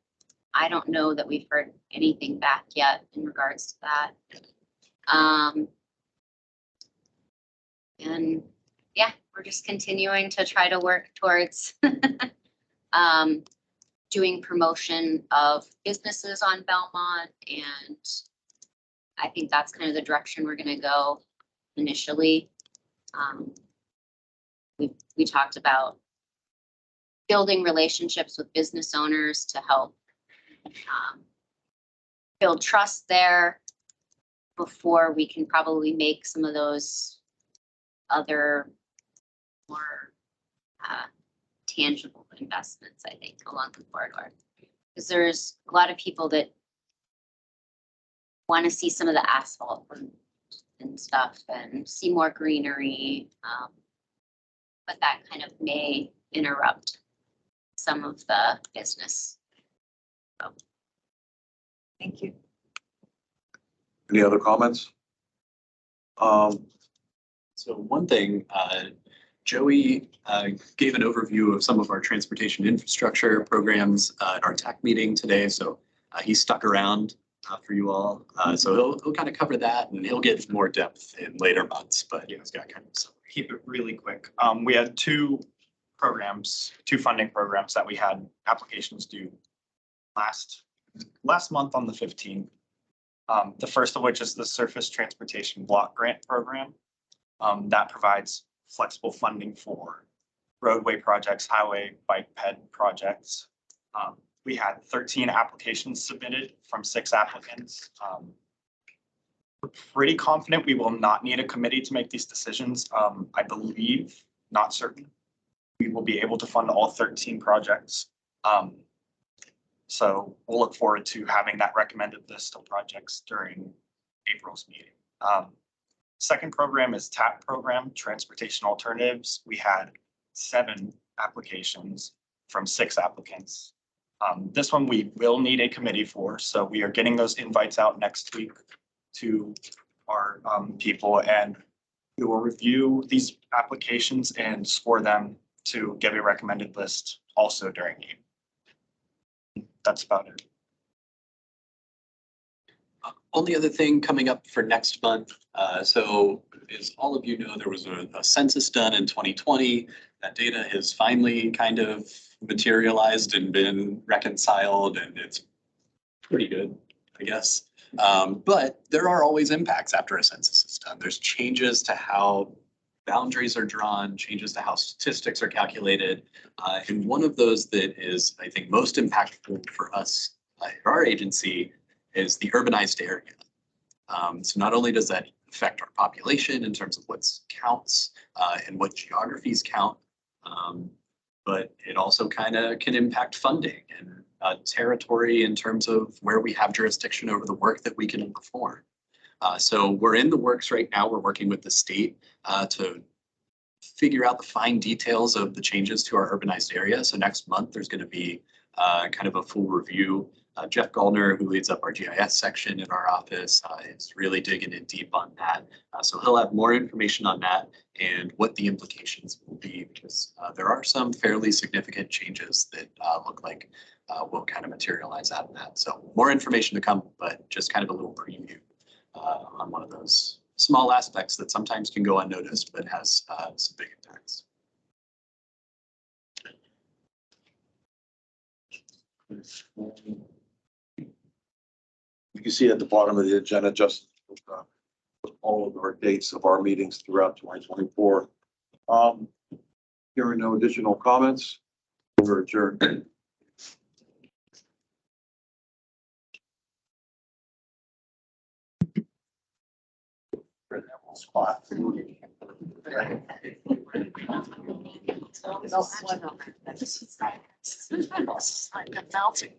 I don't know that we've heard anything back yet in regards to that. And yeah, we're just continuing to try to work towards doing promotion of businesses on Belmont. And I think that's kind of the direction we're going to go initially. We talked about building relationships with business owners to help build trust there before we can probably make some of those other more tangible investments, I think, along the corridor. Because there's a lot of people that want to see some of the asphalt and stuff and see more greenery. But that kind of may interrupt some of the business. So. Thank you. Any other comments? So one thing, Joey gave an overview of some of our transportation infrastructure programs at our TAC meeting today. So he stuck around for you all. So he'll kind of cover that and he'll get more depth in later months, but he's got kind of some. Keep it really quick. We had two funding programs that we had applications due last month on the 15th. The first of which is the Surface Transportation Block Grant Program. That provides flexible funding for roadway projects, highway, bike ped projects. We had 13 applications submitted from 6 applicants. We're pretty confident we will not need a committee to make these decisions. I believe, not certain, we will be able to fund all 13 projects. So we'll look forward to having that recommended list of projects during April's meeting. Second program is TAP program, Transportation Alternatives. We had 7 applications from 6 applicants. This one we will need a committee for, so we are getting those invites out next week to our people, and we will review these applications and score them to give a recommended list also during April. That's about it. Only other thing coming up for next month. So as all of you know, there was a census done in 2020. That data has finally kind of materialized and been reconciled, and it's pretty good, I guess. But there are always impacts after a census is done. There's changes to how boundaries are drawn, changes to how statistics are calculated. And one of those that is, I think, most impactful for us at our agency is the urbanized area. So not only does that affect our population in terms of what counts and what geographies count, but it also kind of can impact funding and territory in terms of where we have jurisdiction over the work that we can perform. So we're in the works right now. We're working with the state to figure out the fine details of the changes to our urbanized area. So next month, there's going to be kind of a full review. Jeff Goldner, who leads up our GIS section in our office, is really digging in deep on that. So he'll have more information on that and what the implications will be, because there are some fairly significant changes that look like will kind of materialize out of that. So more information to come, but just kind of a little preview on one of those small aspects that sometimes can go unnoticed, but has some big impacts. You can see at the bottom of the agenda, just all of our dates of our meetings throughout 2024. Hearing no additional comments, we're adjourned. Spot. I'm announcing.